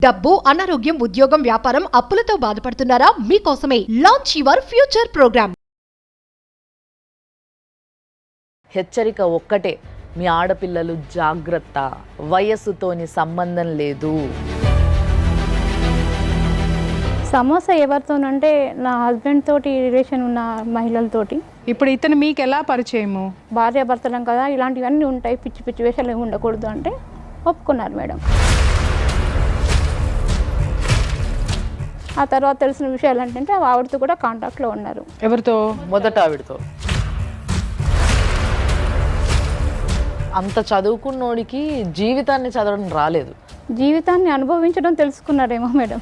డబ్బు, అనారోగ్యం, ఉద్యోగం, వ్యాపారం, అప్పులతో బాధపడుతున్నారా? మీకోసమే లాంచ్ యువర్ ఫ్యూచర్ ప్రోగ్రామ్. హెచ్చరిక ఒక్కటే, మీ ఆడపిల్లలు జాగ్రత్త, వయస్సుతోని సంబంధం లేదు. సమస్య ఎవరితోనంటే నా హస్బెండ్ తోటి రిలేషన్ ఉన్న మహిళలతోటి. ఇప్పుడు ఇతను మీకు ఎలా పరిచయము? భార్యాభర్తలం కదా, ఇలాంటివన్నీ ఉంటాయి, పిచ్చి పిచ్చి వేషాలు ఏమి ఉండకూడదు అంటే ఒప్పుకున్నారు మేడం. ఆ తర్వాత తెలిసిన విషయాలు ఏంటంటే ఆవిడతో కూడా కాంటాక్ట్లో ఉన్నారు. ఎవరితో? మొదట ఆవిడతో. అంత చదువుకున్నోడికి జీవితాన్ని చదవడం రాలేదు, జీవితాన్ని అనుభవించడం తెలుసుకున్నారేమో మేడం.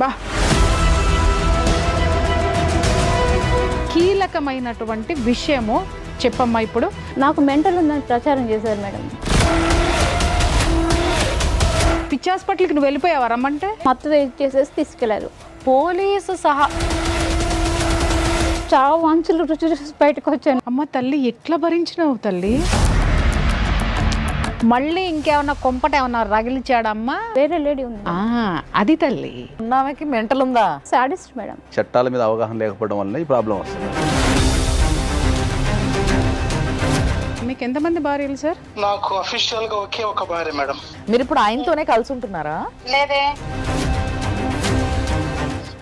బా, కీలకమైనటువంటి విషయము చెప్పమ్మా. ఇప్పుడు నాకు మెంటల్ ఉందని ప్రచారం చేశారు మేడం. పిచ్చి హాస్పిటల్కి నువ్వు వెళ్ళిపోయావా రమ్మంటే? మత్తు చేసేసి తీసుకెళ్లారు. పోలీసు సహా. చాలా వాంచులు రుచి చూసి బయటకు వచ్చాను. అమ్మ తల్లి, ఎట్లా భరించినావు తల్లి? మళ్ళీ ఇంకేమన్నా కొంపట ఏమన్నా రగిలిచాడమ్మా? వేరే లేడీ ఉంది. అది తల్లి. ఉన్నామెకి మెంటల్ ఉందా? Sadist madam. చట్టాల మీద అవగాహన లేకపోవడం వల్ల ఈ ప్రాబ్లం వస్తుంది. మీకు ఎంతమంది భార్యలు సార్? నాకు అఫీషియల్ గా ఒకే ఒక భార్య మేడం. మీరు ఇప్పుడు ఆయనతోనే కలిసి ఉంటున్నారా? లేదే,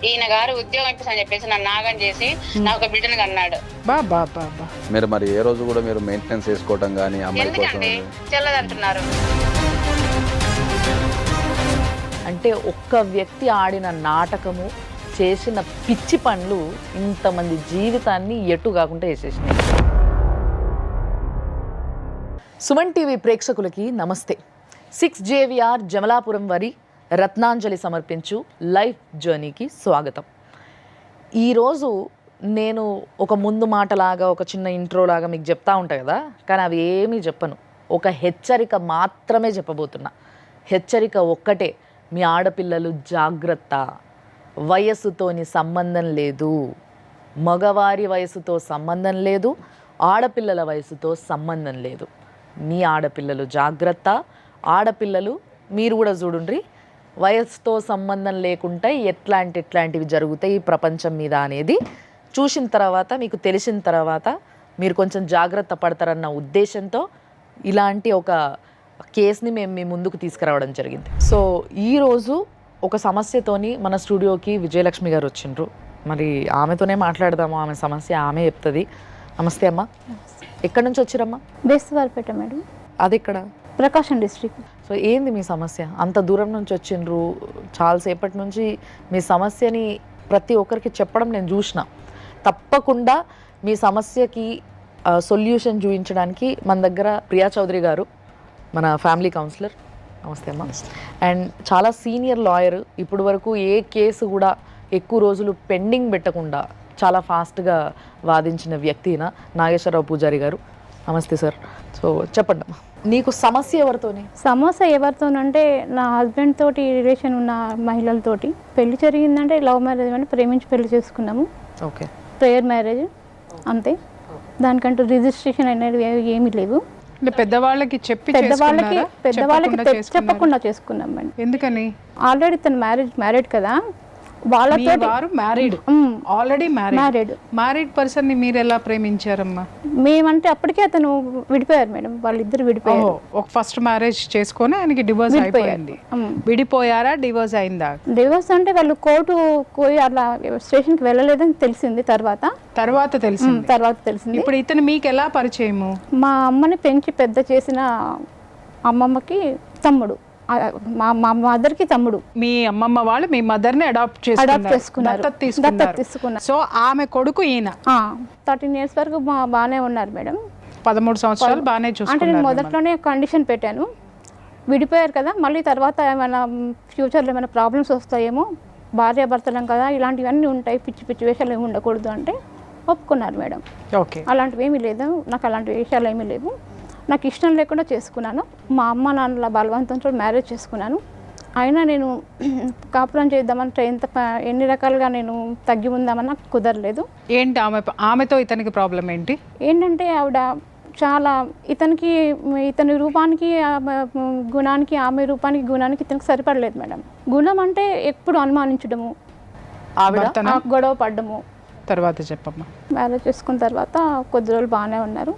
ఈయన గారు ఉద్యోగం ఇప్పిస్తని చెప్పేసి నన్ను నాగం చేసి నాకు ఒక బిడ్డను అన్నాడు. బాబా మీరు మరి ఏ రోజు కూడా మీరు మెయింటెనెన్స్ చేసుకోవడం కానీ అమ్మాయి కోసం ఎందుకండి చెల్లదంటున్నారు? అంటే ఒక్క వ్యక్తి ఆడిన నాటకము, చేసిన పిచ్చి పనులు ఇంతమంది జీవితాన్ని ఎటు కాకుండా వేసేసినాయి. సుమన్ టీవీ ప్రేక్షకులకి నమస్తే. 6 JVR జమలాపురం వారి రత్నాంజలి సమర్పించు లైఫ్ జర్నీకి స్వాగతం. ఈరోజు నేను ఒక ముందు మాటలాగా, ఒక చిన్న ఇంట్రోలాగా మీకు చెప్తా ఉంటా కదా, కానీ అవి ఏమీ చెప్పను. ఒక హెచ్చరిక మాత్రమే చెప్పబోతున్నా. హెచ్చరిక ఒక్కటే, మీ ఆడపిల్లలు జాగ్రత్త, వయస్సుతోని సంబంధం లేదు, మగవారి వయసుతో సంబంధం లేదు, ఆడపిల్లల వయసుతో సంబంధం లేదు. మీ ఆడపిల్లలు జాగ్రత్త. ఆడపిల్లలు మీరు కూడా చూడండి, వయసుతో సంబంధం లేకుండా ఎట్లాంటివి జరుగుతాయి ఈ ప్రపంచం మీద అనేది చూసిన తర్వాత, మీకు తెలిసిన తర్వాత మీరు కొంచెం జాగ్రత్త పడతారన్న ఉద్దేశంతో ఇలాంటి ఒక కేసుని మేము మీ ముందుకు తీసుకురావడం జరిగింది. సో ఈరోజు ఒక సమస్యతోని మన స్టూడియోకి విజయలక్ష్మి గారు వచ్చిండ్రు. మరి ఆమెతోనే మాట్లాడదాము, ఆమె సమస్య ఆమె చెప్తుంది. నమస్తే అమ్మ. ఎక్కడి నుంచి వచ్చిరమ్మా? బేస్తవారిపేట మేడం. అది ఇక్కడ ప్రకాశం డిస్ట్రిక్ట్. సో ఏంది మీ సమస్య? అంత దూరం నుంచి వచ్చిండ్రు, చాలాసేపటి నుంచి మీ సమస్యని ప్రతి ఒక్కరికి చెప్పడం నేను చూసిన. తప్పకుండా మీ సమస్యకి సొల్యూషన్ చూపించడానికి మన దగ్గర ప్రియా చౌదరి గారు, మన ఫ్యామిలీ కౌన్సిలర్. నమస్తే అమ్మ. అండ్ చాలా సీనియర్ లాయర్, ఇప్పుడు వరకు ఏ కేసు కూడా ఎక్కువ రోజులు పెండింగ్ పెట్టకుండా చాలా ఫాస్ట్గా వాదించిన వ్యక్తిన నాగేశ్వరరావు పూజారి గారు. నమస్తే సార్. సో చెప్పండి అమ్మా, నీకు సమస్య ఎవరితోని? సమస్య ఎవరితోనంటే నా హస్బెండ్ తోటి రిలేషన్ ఉన్న మహిళలతోటి. పెళ్లి జరిగిందంటే లవ్ మ్యారేజ్ అని ప్రేమించి పెళ్లి చేసుకున్నాము. ఓకే. ప్రేయర్ మ్యారేజ్ అంతే, దానికంటూ రిజిస్ట్రేషన్ అనేది ఏమీ లేవు. పెద్దవాళ్ళకి చెప్పకుండా చేసుకున్నాం మేడం. ఎందుకని? ఆల్రెడీ తను మ్యారీడ్ కదా, వాళ్ళతో ఆల్రెడీ మ్యారీడ్ పర్సన్ ని మీరు ఎలా ప్రేమించారమ్మా? మేమంటే అప్పటికే అతను విడిపోయారు మేడం, వాళ్ళిద్దరు విడిపోయారు. ఒక ఫస్ట్ మ్యారేజ్ చేసుకొని ఆయనకి డివోర్స్ అయిపోయింది. విడిపోయారా? డివోర్స్ అయిందా? డివోర్స్ అంటే వాళ్ళు కోర్టు పోయి అలా స్టేషన్కి వెళ్ళలేదని తెలిసింది. తర్వాత తెలిసింది. ఇప్పుడు ఇతను మీకు ఎలా పరిచయము? మా అమ్మని పెంచి పెద్ద చేసిన అమ్మమ్మకి తమ్ముడు, మా మదర్కి తమ్ముడు. మీ అమ్మమ్మ వాళ్ళు మీ మదర్ని అడాప్ట్ చేసుకున్నారు. తీసుకున్నారు. సో ఆమె కొడుకు ఈయన. 13 years వరకు బాగానే ఉన్నారు మేడం. 13 సంవత్సరాలు బాగానే చూసుకున్నారు. అంటే నేను మొదట్లోనే కండిషన్ పెట్టాను, విడిపోయారు కదా, మళ్ళీ తర్వాత ఏమైనా ఫ్యూచర్లో ఏమైనా ప్రాబ్లమ్స్ వస్తాయేమో, భార్యాభర్తలం కదా, ఇలాంటివన్నీ ఉంటాయి, పిచ్చి పిచ్చి వేషాలు ఏమి ఉండకూడదు అంటే ఒప్పుకున్నారు మేడం. ఓకే. అలాంటివి ఏమీ లేదు, నాకు అలాంటి వేషాలు ఏమీ లేవు, నాకు ఇష్టం లేకుండా చేసుకున్నాను. మా అమ్మ నాన్నల బలవంతంతో మ్యారేజ్ చేసుకున్నాను. అయినా నేను కాపురం చేద్దామని ఎన్ని రకాలుగా నేను తగ్గి ఉందామని నాకు కుదరలేదు. ఏంటి ఆమెతో ఇతనికి ప్రాబ్లం ఏంటి? ఏంటంటే ఆవిడ చాలా ఇతని రూపానికి గుణానికి, ఆమె రూపానికి గుణానికి ఇతనికి సరిపడలేదు మేడం. గుణం అంటే ఎప్పుడు అనుమానించడము, భర్తనా? గొడవ పడ్డము. తర్వాత చెప్పమ్మా. మ్యారేజ్ చేసుకున్న తర్వాత కొద్ది రోజులు బాగానే ఉన్నారు.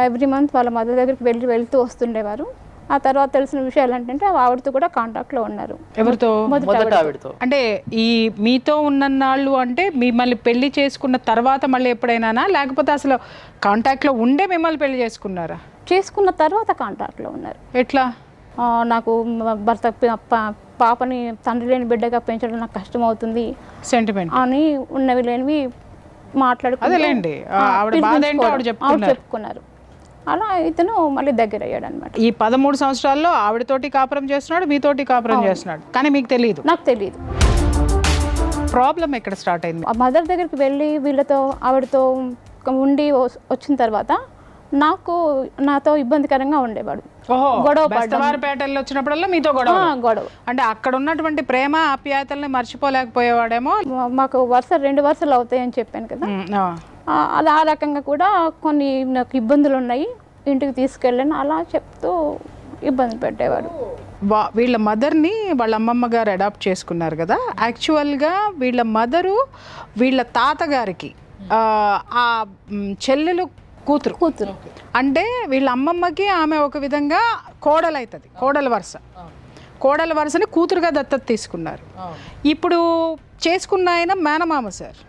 ఎవ్రీ మంత్ వాళ్ళ మదర్ దగ్గరికి వెళ్తూ వస్తుండేవారు. ఆ తర్వాత తెలిసిన విషయాలు ఏంటంటే ఆవిడతో కూడా కాంటాక్ట్లో ఉన్నారు. ఎవరితో? మొదట ఆవిడతో. అంటే ఈ మీతో ఉన్నన్నాళ్ళు అంటే మిమ్మల్ని పెళ్లి చేసుకున్న తర్వాత మళ్ళీ ఎప్పుడైనా, లేకపోతే అసలు కాంటాక్ట్లో ఉండే మిమ్మల్ని పెళ్లి చేసుకున్నారా? చేసుకున్న తర్వాత కాంటాక్ట్లో ఉన్నారు. ఎట్లా? నాకు భర్త పాపని తండ్రి లేని బిడ్డగా పెంచడం నాకు కష్టం అవుతుంది సెంటిమెంట్ అని ఉన్నవి లేనివి అదేలేండి. ఆవిడ బాధ ఏంటో ఆవిడ చెప్పుకున్నారు. అలా ఇతను మళ్ళీ దగ్గర అయ్యాడు అనమాట. ఈ 13 సంవత్సరాల్లో ఆవిడతోటి కాపురం చేస్తున్నాడు, మీతోటి కాపురం చేస్తున్నాడు, కానీ మీకు తెలియదు. నాకు తెలియదు. ప్రాబ్లం ఎక్కడ స్టార్ట్ అయింది? ఆ మదర్ దగ్గరికి వెళ్ళి ఆవిడతో ఉండి వచ్చిన తర్వాత నాతో ఇబ్బందికరంగా ఉండేవాడు. బెస్తవారిపేటలో వచ్చినప్పుడల్లా మీతో గొడవ. అంటే అక్కడ ఉన్నటువంటి ప్రేమ ఆప్యాయతల్ని మర్చిపోలేకపోయేవాడేమో. మాకు 2 వరుసలు అవుతాయని చెప్పాను కదా, అది ఆ రకంగా కూడా కొన్ని నాకు ఇబ్బందులు ఉన్నాయి, ఇంటికి తీసుకెళ్ళాను అలా చెప్తూ ఇబ్బంది పెట్టేవాడు. వీళ్ళ మదర్ని వాళ్ళ అమ్మమ్మ గారు అడాప్ట్ చేసుకున్నారు కదా. యాక్చువల్గా వీళ్ళ మదరు వీళ్ళ తాతగారికి ఆ చెల్లెలు కూతురు అంటే వీళ్ళ అమ్మమ్మకి ఆమె ఒక విధంగా కోడలు అవుతుంది. కోడల వరుసని కూతురుగా దత్తత తీసుకున్నారు. ఇప్పుడు చేసుకున్న ఆయన మేనమామ సార్.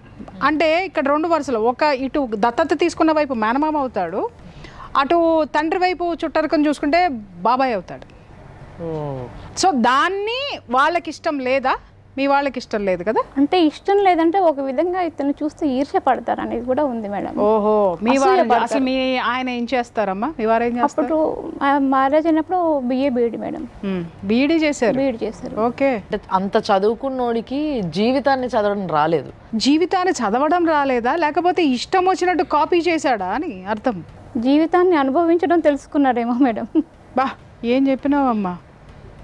అంటే ఇక్కడ 2 వరుసలు, ఒక ఇటు దత్తత తీసుకున్న వైపు మేనమామ అవుతాడు, అటు తండ్రి వైపు చుట్టరికం చూసుకుంటే బాబాయ్ అవుతాడు. సో దాన్ని వాళ్ళకి ఇష్టం లేదా? మీ వాళ్ళకి ఇష్టం లేదు కదా? అంటే ఇష్టం లేదంటే ఒక విధంగా ఇతను చూస్తే ఈర్ష్య పడతారు అనేది కూడా ఉంది మేడం. ఓహో, మీ వారు అసలు మీ ఆయన ఏం చేస్తారమ్మా? మీ వారు ఏం చేస్తారు? అప్పుడు మ్యారేజ్ అయినప్పుడు బీఈడి మేడం. బీఈడి చేశారు. ఓకే. అంత చదువుకున్నోడికి జీవితాన్ని చదవడం రాలేదు. జీవితాన్ని చదవడం రాలేదా, లేకపోతే ఇష్టం వచ్చినట్టు కాపీ చేశాడా అని అర్థం? జీవితాన్ని అనుభవించడం తెలుసుకున్నారేమో మేడం. బా, ఏం చెప్పినావమ్మా,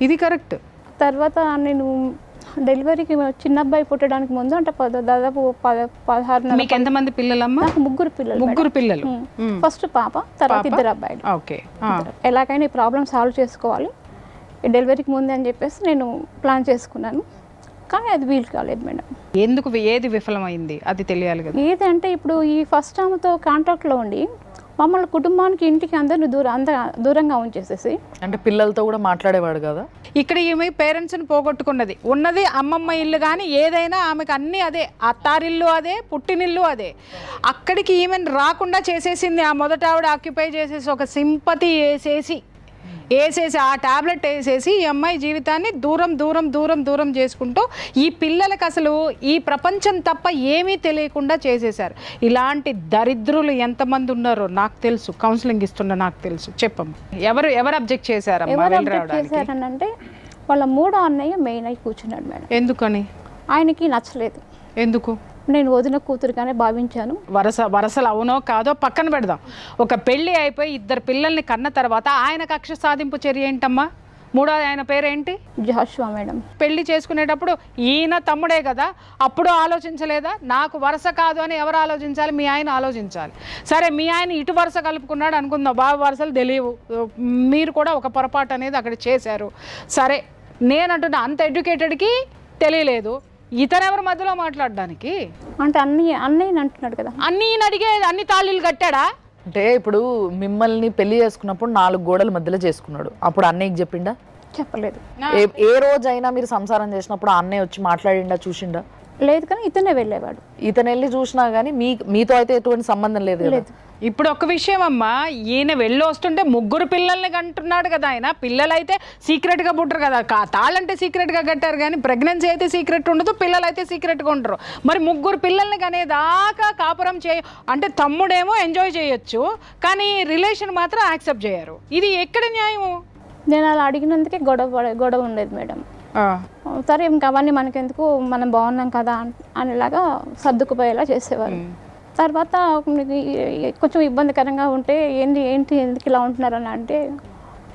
ఇది కరెక్ట్. తర్వాత నేను డెలివరీకి చిన్న అబ్బాయి పుట్టడానికి ముందు అంటే దాదాపు 16 మీకు ఎంతమంది పిల్లలమ్మా? నాకు 3 పిల్లలు. ఫస్ట్ పాప, తర్వాత 2 అబ్బాయిలు. ఓకే. ఎలాగైనా ఈ ప్రాబ్లం సాల్వ్ చేసుకోవాలి ఈ డెలివరీకి ముందే అని చెప్పేసి నేను ప్లాన్ చేసుకున్నాను. కానీ అది వీలు కాలేదు మేడం. ఎందుకు? ఏది విఫలమైంది అది తెలియాలి కదా. ఏదంటే ఇప్పుడు ఈ ఫస్ట్ ఆమెతో కాంటాక్ట్లో ఉండి మమ్మల్ని కుటుంబానికి, ఇంటికి అందరిని దూరంగా ఉంచేసేసి, అంటే పిల్లలతో కూడా మాట్లాడేవాడు కదా. ఇక్కడ ఈమె పేరెంట్స్ని పోగొట్టుకున్నది. ఉన్నది అమ్మమ్మ ఇల్లు, కానీ ఏదైనా ఆమెకు అన్నీ అదే, అత్తారిల్లు అదే, పుట్టినిల్లు అదే. అక్కడికి ఈమెను రాకుండా చేసేసింది. ఆ మొదట ఆవిడ ఆక్యుపై చేసేసి ఒక సింపతి వేసేసి ఆ టాబ్లెట్ వేసేసి ఈ అమ్మాయి జీవితాన్ని దూరం చేసుకుంటూ ఈ పిల్లలకు అసలు ఈ ప్రపంచం తప్ప ఏమీ తెలియకుండా చేసేశారు. ఇలాంటి దరిద్రులు ఎంతమంది ఉన్నారో నాకు తెలుసు, కౌన్సిలింగ్ ఇస్తున్నా నాకు తెలుసు. చెప్పమ్మా, ఎవరు అబ్జెక్ట్ చేశారంటే వాళ్ళ 3వ అన్నయ్య మెయిన్ అయి కూర్చున్నాడు మేడం. ఎందుకని? ఆయనకి నచ్చలేదు. ఎందుకు? నేను వదిన కూతురుగానే భావించాను. వరసలు అవునో కాదో పక్కన పెడదాం. ఒక పెళ్లి అయిపోయి 2 పిల్లల్ని కన్న తర్వాత ఆయన కక్ష సాధింపు చర్య ఏంటమ్మా? 3వ ఆయన పేరేంటి? జాషువా మేడం. పెళ్లి చేసుకునేటప్పుడు ఈయన తమ్ముడే కదా, అప్పుడు ఆలోచించలేదా? నాకు వరుస కాదు అని ఎవరు ఆలోచించాలి? మీ ఆయన ఆలోచించాలి. సరే, మీ ఆయన ఇటు వరుస కలుపుకున్నాడు అనుకుందాం, బాబు వరుసలు తెలియవు, మీరు కూడా ఒక పొరపాటు అనేది అక్కడ చేశారు. సరే, నేనంటున్నా అంత ఎడ్యుకేటెడ్కి తెలియలేదు, ఇతరెవరి మధ్యలో మాట్లాడడానికి? అంటే అన్నయ్య అంటున్నాడు కదా. అన్నయ్యని అడిగే అన్ని తాళీలు కట్టాడా? అంటే ఇప్పుడు మిమ్మల్ని పెళ్లి చేసుకున్నప్పుడు 4 గోడల మధ్యలో చేసుకున్నాడు, అప్పుడు అన్నయ్యకి చెప్పిండా? చెప్పలేదు. ఏ రోజైనా మీరు సంసారం చేసినప్పుడు అన్నయ్య వచ్చి మాట్లాడిండా, చూసిండా? లేదు, కానీ ఇతనే వెళ్ళేవాడు. ఇతను వెళ్ళి చూసినా కానీ మీతో అయితే ఎటువంటి సంబంధం లేదు కదా. ఇప్పుడు ఒక విషయం అమ్మా, ఈయన వెళ్ళి వస్తుంటే 3 పిల్లల్ని కంటున్నాడు కదా ఆయన. పిల్లలైతే సీక్రెట్గా పుట్టరు కదా, తాళ్ళంటే సీక్రెట్గా కట్టారు, కానీ ప్రెగ్నెన్సీ అయితే సీక్రెట్ ఉండదు, పిల్లలైతే సీక్రెట్గా ఉంటారు. మరి 3 పిల్లల్ని కనేదాకా కాపురం అంటే తమ్ముడేమో ఎంజాయ్ చేయొచ్చు, కానీ రిలేషన్ మాత్రం యాక్సెప్ట్ చేయరు. ఇది ఎక్కడ న్యాయము? నేను అలా అడిగినందుకే గొడవ ఉండేది మేడం. సరే, ఇంకా అవన్నీ మనకెందుకు, మనం బాగున్నాం కదా అనేలాగా సర్దుకుపోయేలా చేసేవారు. తర్వాత కొంచెం ఇబ్బందికరంగా ఉంటే ఏంటి ఎందుకు ఇలా ఉంటున్నారని అంటే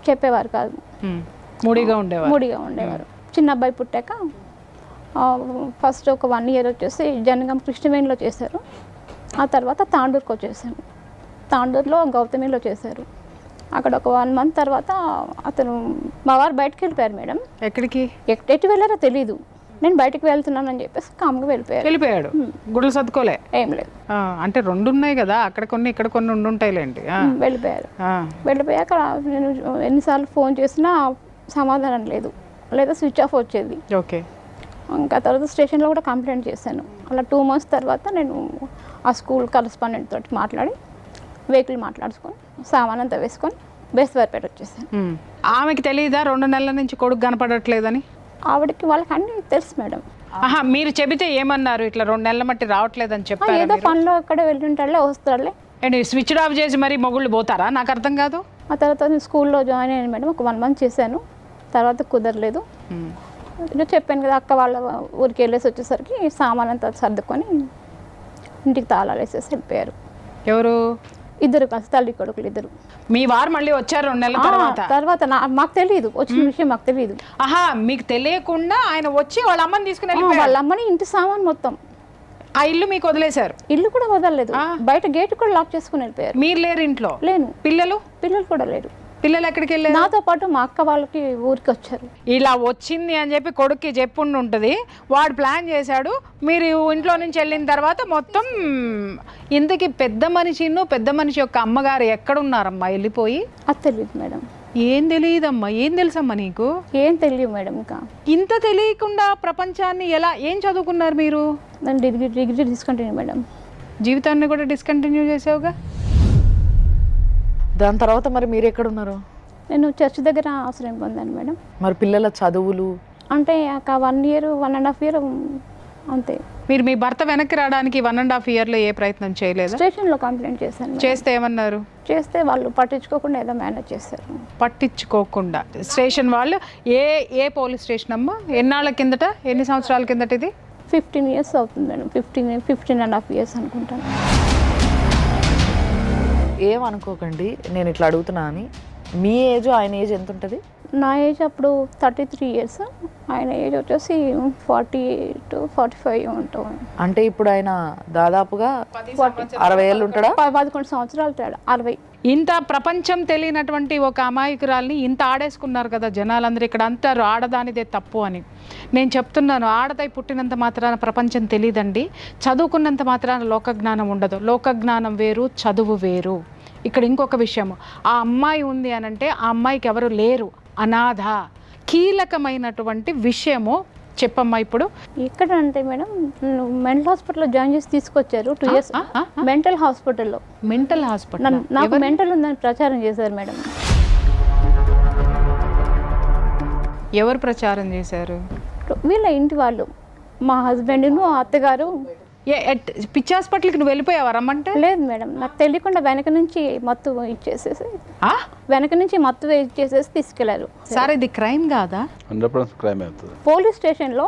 చెప్పేవారు కాదు, మూడిగా ఉండేవారు. చిన్న అబ్బాయి పుట్టాక ఫస్ట్ ఒక 1 year వచ్చేసి జనగం కృష్ణవేణిలో చేశారు. ఆ తర్వాత తాండూరుకు వచ్చేసాము. తాండూరులో గౌతమిలో చేశారు. అక్కడ ఒక 1 month తర్వాత అతను మా వారు బయటకు వెళ్ళిపోయారు మేడం. ఎక్కడికి ఎటు వెళ్ళారో తెలీదు. నేను బయటకు వెళ్తున్నానని చెప్పేసి కామ్గా వెళ్ళిపోయాడు? గుడ్లు సర్దుకోలే? ఏం లేదు. అంటే 2 ఉన్నాయి కదా, అక్కడ కొన్ని ఇక్కడ కొన్ని ఉండుంటాయిలేండి. వెళ్ళిపోయారు. వెళ్ళిపోయాక నేను ఎన్నిసార్లు ఫోన్ చేసినా సమాధానం లేదు, లేదా స్విచ్ ఆఫ్ వచ్చేది. ఓకే. ఇంకా తర్వాత స్టేషన్లో కూడా కంప్లైంట్ చేశాను. అలా 2 months తర్వాత నేను ఆ స్కూల్ కరస్పాండెంట్ తోటి మాట్లాడి వెహికల్ మాట్లాడుకొని సామాన్ అంతా వేసుకొని బేస్తవారిపేట వచ్చేసాను. ఆమెకి తెలియదా 2 నెలల నుంచి కొడుకు కనపడట్లేదని? ఆవిడకి వాళ్ళకి అన్నీ తెలుసు మేడం. మీరు చెబితే ఏమన్నారు? ఇట్లా 2 నెలల మట్టి రావట్లేదని చెప్పారు. ఏదో పనిలో ఎక్కడ వెళ్ళుంటాడులే, వస్తాడులే. స్విచ్ ఆఫ్ చేసి మరి మొగుళ్ళు పోతారా? నాకు అర్థం కాదు. ఆ తర్వాత నేను స్కూల్లో జాయిన్ అయ్యాను మేడం. ఒక 1 month చేశాను. తర్వాత కుదరలేదు. నేను చెప్పాను కదా, అక్క వాళ్ళ ఊరికి వెళ్ళేసి వచ్చేసరికి సామాన్ అంతా సర్దుకొని ఇంటికి తాళాలు వేసేసి వెళ్ళిపోయారు. ఎవరు? ఇద్దరు కలిసి, తల్లి కొడుకులు ఇద్దరు. మీ వారు మళ్ళీ వచ్చారు 2 నెలల తర్వాత మాకు తెలియదు, వచ్చిన విషయం మాకు తెలియదు. మీకు తెలియకుండా ఆయన వచ్చి వాళ్ళ అమ్మని తీసుకుని వాళ్ళ అమ్మని ఇంటి సామాన్ మొత్తం ఆ ఇల్లు మీకు వదిలేశారు? ఇల్లు కూడా వదలలేదు, బయట గేట్ కూడా లాక్ చేసుకుని వెళ్ళిపోయారు. మీరు లేరు ఇంట్లో? లేను. పిల్లలు కూడా లేరు. పిల్లలు ఎక్కడికి వెళ్ళారు? నాతో పాటు మా అక్క వాళ్ళకి ఊరికి వచ్చారు. ఇలా వచ్చింది అని చెప్పి కొడుక్కి చెప్పుండి ఉంటుంది, వాడు ప్లాన్ చేశాడు. మీరు ఇంట్లో నుంచి వెళ్ళిన తర్వాత మొత్తం ఇంతకీ పెద్ద మనిషి యొక్క అమ్మగారు ఎక్కడున్నారమ్మా వెళ్ళిపోయి? అది తెలియదు మేడం. ఏం తెలియదమ్మా? ఏం తెలుసమ్మా నీకు? ఏం తెలియదు మేడం. ఇంకా ఇంత తెలియకుండా ప్రపంచాన్ని ఏం చదువుకున్నారు మీరు? నేను డిగ్రీ డిస్కంటిన్యూ మేడం. జీవితాన్ని కూడా డిస్కంటిన్యూ చేసావుగా. దాని తర్వాత మరి మీరు ఎక్కడున్నారు? నేను చర్చ్ దగ్గర ఆశ్రయం పొందాను మేడం. మరి పిల్లల చదువులు? అంటే ఒక 1 year 1.5 year అంతే. మీరు మీ భర్త వెనక్కి రావడానికి 1.5 yearలో ఏ ప్రయత్నం చేయలేదు? స్టేషన్లో కంప్లైంట్ చేశాను. చేస్తే ఏమన్నారు? చేస్తే వాళ్ళు పట్టించుకోకుండా ఏదో మేనేజ్ చేశారు. పట్టించుకోకుండా స్టేషన్ వాళ్ళు? ఏ పోలీస్ స్టేషన్ అమ్మా? ఎన్నాళ్ళ కిందట, ఎన్ని సంవత్సరాల కిందట ఇది? 15 years అవుతుంది మేడం. 15.5 years అనుకుంటాను. ఏమనుకోకండి, నేను ఇట్లా అడుగుతున్నా అని. మీ ఏజ్ ఆయన ఏజ్ ఎంత ఉంటుంది? నా ఏజ్ అప్పుడు 33 years, ఆయన ఏజ్ వచ్చేసి 40 to 45 ఉంటాం. అంటే ఇప్పుడు ఆయన దాదాపుగా 60 ఏళ్ళు ఉంటాడా? 11 సంవత్సరాలు తేడా. 60. ఇంత ప్రపంచం తెలియనటువంటి ఒక అమాయకురాల్ని ఇంత ఆడేసుకున్నారు కదా జనాలందరూ. ఇక్కడ అంటారు ఆడదానిదే తప్పు అని. నేను చెప్తున్నాను, ఆడదై పుట్టినంత మాత్రాన ప్రపంచం తెలియదండి. చదువుకున్నంత మాత్రాన లోకజ్ఞానం ఉండదు. లోకజ్ఞానం వేరు, చదువు వేరు. ఇక్కడ ఇంకొక విషయము, ఆ అమ్మాయి ఉంది అని అంటే ఆ అమ్మాయికి ఎవరు లేరు, అనాథ. కీలకమైనటువంటి విషయము చెప్పమ్మా. ఇప్పుడు ఎక్కడ అంటే మేడం, మెంటల్ హాస్పిటల్లో జాయిన్ చేసి తీసుకొచ్చారు 2 years. మెంటల్ హాస్పిటల్లో. Mental hospital? నాకు మెంటల్ ఉందని ప్రచారం చేశారు మేడం. ఎవరు ప్రచారం చేశారు? వీళ్ళ ఇంటి వాళ్ళు, మా హస్బెండ్ను అత్తగారు. పిచ్చి హాస్పిటల్కి నువ్వు వెళ్ళిపోయావా రమ్మంటే? లేదు మేడం, నాకు తెలియకుండా వెనక నుంచి మత్తు ఇచ్చేసేసి తీసుకెళ్లారు. సార్ ఇది క్రైమ్ కాదా? 100% క్రైమ్ అవుతుంది. పోలీస్ స్టేషన్లో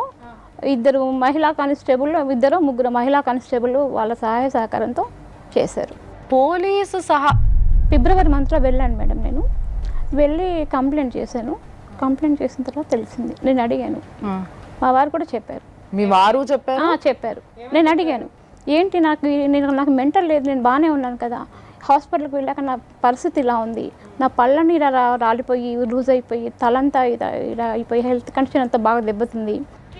2 మహిళా కానిస్టేబుల్, 2-3 మహిళా కానిస్టేబుల్ వాళ్ళ సహాయ సహకారంతో చేశారు. పోలీసు సహా ఫిబ్రవరి మంత్లో వెళ్ళాను మేడం. నేను వెళ్ళి కంప్లైంట్ చేశాను. కంప్లైంట్ చేసిన తర్వాత తెలిసింది. నేను అడిగాను, మా వారు కూడా చెప్పారు. మీ వారు చెప్పారు? చెప్పారు. నేను అడిగాను, ఏంటి నాకు మెంటల్ లేదు, నేను బాగానే ఉన్నాను కదా, హాస్పిటల్కి వెళ్ళాక నా పరిస్థితి ఇలా ఉంది, నా పళ్ళని ఇలా రాలిపోయి లూజ్ అయిపోయి తలంతా ఇలా అయిపోయి హెల్త్ కండిషన్ అంతా బాగా దెబ్బతింది.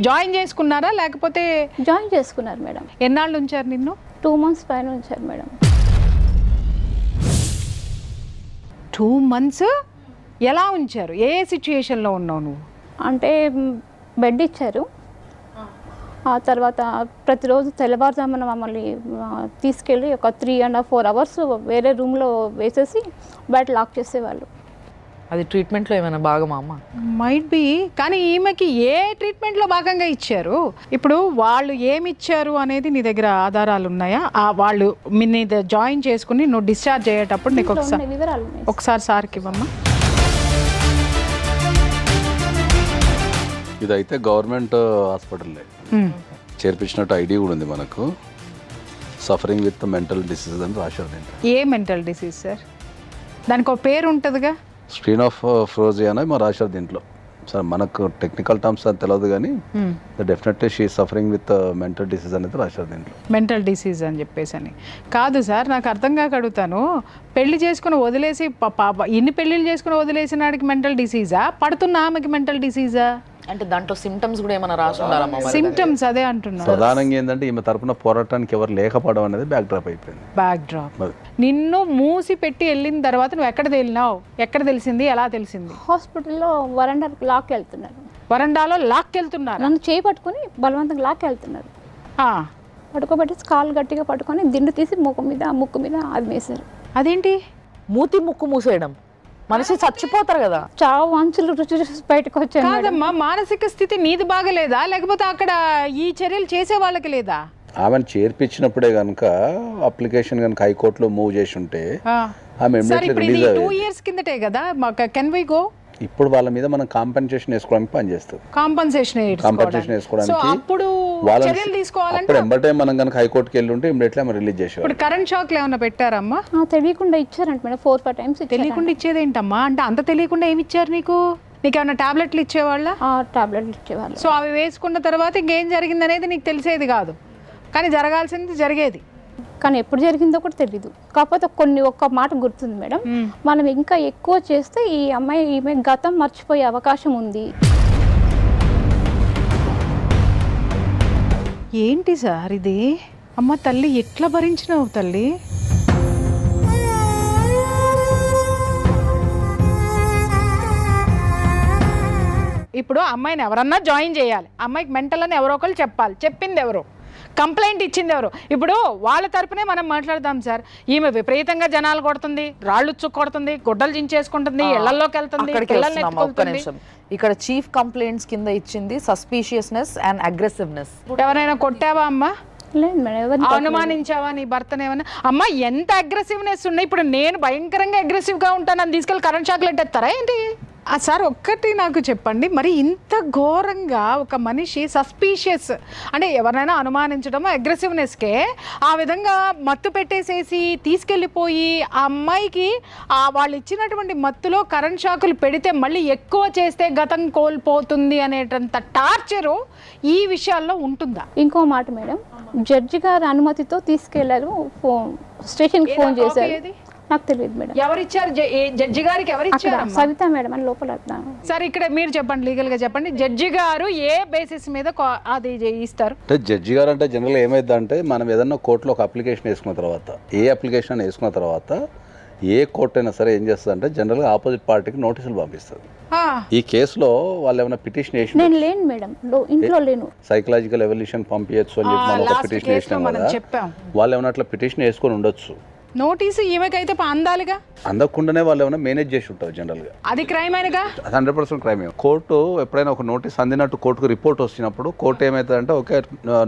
జాయిన్ చేసుకున్నారా లేకపోతే? జాయిన్ చేసుకున్నారు మేడం. ఎన్నాళ్ళు ఉంచారు నిన్ను? 2 months పైన ఉంచారు మేడం. 2 months ఎలా ఉంచారు? ఏ సిచ్యుయేషన్లో ఉన్నావు నువ్వు? అంటే బెడ్ ఇచ్చారు. ఆ తర్వాత ప్రతిరోజు తెల్లవారుజామున మమ్మల్ని తీసుకెళ్ళి ఒక 3.5-4 hours వేరే రూమ్లో వేసేసి బయట లాక్ చేసేవాళ్ళు. అది ట్రీట్మెంట్లో ఏమైనా భాగమా అమ్మ? Might be. కానీ ఈమెకి ఏ ట్రీట్మెంట్లో భాగంగా ఇచ్చారు? ఇప్పుడు వాళ్ళు ఏమి ఇచ్చారు అనేది నీ దగ్గర ఆధారాలు ఉన్నాయా? వాళ్ళు నీ జాయిన్ చేసుకుని నువ్వు డిశ్చార్జ్ అయ్యేటప్పుడు నీకు ఒకసారి సార్కి ఇవ్వమ్మా. ఇదైతే గవర్నమెంట్ హాస్పిటల్ చేర్పించినట్టు ఐడి కూడా ఉంది మనకు. సఫరింగ్ విత్ మెంటల్ డిసీజ్ అని రాశారు దీంట్లో. ఏ మెంటల్ డిసీజ్ సార్? దానికి ఒక పేరు ఉంటుందిగా. స్క్రీన్ ఆఫ్ ఫ్రోజియా అని మా రాశారు దీంట్లో. సార్ మనకు టెక్నికల్ టర్మ్స్ అని తెలియదు కానీ definitely she suffering with mental disease అనేది రాశారు దీంట్లో. మెంటల్ డిసీజ్ అని చెప్పేసి అని కాదు సార్, నాకు అర్థం కాక అడుగుతాను. పెళ్లి చేసుకుని వదిలేసి ఇన్ని పెళ్ళిళ్ళు చేసుకుని వదిలేసిన వాడికి మెంటల్ డిసీజా, పడుతున్న ఆమెకి మెంటల్ డిసీజా? అంటే దాంట్లో సిమ్టమ్స్ కూడా ఏమైనా రాసి ఉండాలమ్మా? సిమ్టమ్స్ అదే అంటున్నారు. ప్రధానంగా ఏంటంటే ఈమె తరపున పోరాటానికి ఎవరు లేకపోవడం అనేది బ్యాక్ డ్రాప్ అయిపోయింది. Back drop. నిన్ను మూసి పెట్టి వెళ్ళిన తర్వాత నువ్వు ఎక్కడ తేలినావు? ఎక్కడ తెలిసింది? ఎలా తెలిసింది? హాస్పిటల్లో వరండాకి లాక్కి వెళ్తున్నారు. వరండాలో లాక్కెళ్తున్నారు. నన్ను చేయి పట్టుకొని బలవంతంగా లాక్కి వెళ్తున్నారు. పడుకోబెట్టి కాలు గట్టిగా పట్టుకొని దిండు తీసి ముక్కు మీద అది వేశారు. అదేంటి? మూతి ముక్కు మూసేయడం, మనిషి చచ్చిపోతారు కదా. చావు అంచులు రుచి చూసి బయటకు వచ్చాను. కాదమ్మా, మానసిక స్థితి నీది బాగలేదా లేకపోతే అక్కడ ఈ చర్యలు చేసే వాళ్ళకి లేదా? ఆమెను చేర్పించినప్పుడే కనుక అప్లికేషన్ కనుక హైకోర్టులో మూవ్ చేసి ఉంటే ఆమె సార్ ఇప్పుడు ఇది రిలీజ్ 2 years కిందటే కదా. Can we go? ఇప్పుడు వాళ్ళ మీద మనం కాంపెన్సేషన్ వేసుకోవడానికి పనిచేస్తుంది. కాంపెన్సేషన్ వేసుకోవడానికి అప్పుడు చర్యలు తీసుకోవాలంటే అప్పుడు ఎంబటే మనం కనుక హైకోర్టుకి వెళ్ళి ఉంటే ఇమ్మీడియట్లీ ఆమె రిలీజ్ చేసేవారు. ఇప్పుడు కరెంట్ షాక్లు ఏమైనా పెట్టారమ్మా? తెలియకుండా ఇచ్చారంట మేడం. 4-5 times తెలియకుండా ఇచ్చేది ఏంటమ్మా? అంటే అంత తెలియకుండా ఏమి ఇచ్చారు నీకు? నీకేమైనా టాబ్లెట్లు ఇచ్చేవాళ్ళ? టాబ్లెట్లు ఇచ్చేవాళ్ళు. సో అవి వేసుకున్న తర్వాత ఇంకేం జరిగింది అనేది నీకు తెలిసేది కాదు, కానీ జరగాల్సింది జరిగేది. కానీ ఎప్పుడు జరిగిందో కూడా తెలీదు. కాకపోతే ఒక్క మాట గుర్తుంది మేడం, మనం ఇంకా ఎక్కువ చేస్తే ఈమె గతం మర్చిపోయే అవకాశం ఉంది. ఏంటి సార్ ఇది? అమ్మ తల్లి ఎట్లా భరించినావు తల్లి? ఇప్పుడు అమ్మాయిని ఎవరన్నా జాయిన్ చేయాలి, అమ్మాయికి మెంటల్ అని ఎవరో ఒకరు చెప్పాలి. చెప్పింది ఎవరు? కంప్లైంట్ ఇచ్చింది ఎవరు? ఇప్పుడు వాళ్ళ తరపునే మనం మాట్లాడదాం సార్. ఈమె విపరీతంగా జనాలు కొడుతుంది, రాళ్ళు కొడుతుంది, గుడ్డలు చించేసుకుంటుంది, ఇళ్లలోకి వెళ్తుంది, పిల్లల్ని ఎత్తుకుంటుంది. ఇక్కడ చీఫ్ కంప్లైంట్స్ కింద ఇచ్చింది సస్పీషియస్నెస్ అండ్ అగ్రెసివ్నెస్. ఎవరైనా కొట్టావా అమ్మా? లేదు మేడం. అనుమానించావా నీ భర్తను ఏమన్నా? అమ్మా ఎంత అగ్రెసివ్నెస్ ఉన్నాయి. ఇప్పుడు నేను భయంకరంగా అగ్రెసివ్గా ఉంటాను, నన్ను తీసుకెళ్ళి కరెంట్ షాక్లు ఎట్టేస్తారా ఏంటి? సార్ ఒక్కటి నాకు చెప్పండి, మరి ఇంత ఘోరంగా ఒక మనిషి సస్పీషియస్ అంటే ఎవరైనా అనుమానించడం అగ్రెసివ్నెస్కే ఆ విధంగా మత్తు పెట్టేసేసి తీసుకెళ్ళిపోయి ఆ అమ్మాయికి వాళ్ళు ఇచ్చినటువంటి మత్తులో కరెంట్ షాకులు పెడితే మళ్ళీ ఎక్కువ చేస్తే గతం కోల్పోతుంది అనేటంత టార్చరు ఈ విషయాల్లో ఉంటుందా? ఇంకో మాట మేడం, జడ్జి గారి అనుమతితో తీసుకెళ్లారు. స్టేషన్కి ఫోన్ చేశారు. నాకు తెలియదు మేడం. ఎవరిచ్చారు? జడ్జి గారికి ఎవరిచ్చారు? సవిత మేడం అని లోపల. సార్ ఇక్కడ మీరు చెప్పండి, లీగల్ గా చెప్పండి, జడ్జి గారు ఏ బేసిస్ మీద అది ఇస్తారు? అంటే జడ్జి గారు అంటే జనరల్గా ఏమైందంటే మనం ఏదన్నా కోర్టులో ఒక అప్లికేషన్ వేసుకున్న తర్వాత, ఏ అప్లికేషన్ వేసుకున్న తర్వాత ఏ కోర్టు అయినా సరే ఏం చేస్తుంది అంటే జనరల్గా ఆపోజిట్ పార్టీకి నోటీసులు పంపిస్తుంది. ఈ కేసులో వాళ్ళు ఏమైనా పిటిషన్ వేసి, నేను లేను మేడం, ఇంట్లో లేను, సైకలాజికల్ ఎవల్యూషన్ పంపించచ్చు అని చెప్పి మనం ఒక పిటిషన్ వేసినాం కదా, వాళ్ళు ఏమైనా అట్లా పిటిషన్ వేసుకొని ఉండొచ్చు. నోటీసు ఈమెకైతే అందాలిగా, అందకుండానే వాళ్ళు ఏమైనా మేనేజ్ చేసి ఉంటారు జనరల్గా. అది క్రైమ్ అయినగా 100% క్రైమ్. కోర్టు ఎప్పుడైనా ఒక నోటీస్ అందినట్టు కోర్టుకు రిపోర్ట్ వచ్చినప్పుడు కోర్టు ఏమవుతుందంటే ఓకే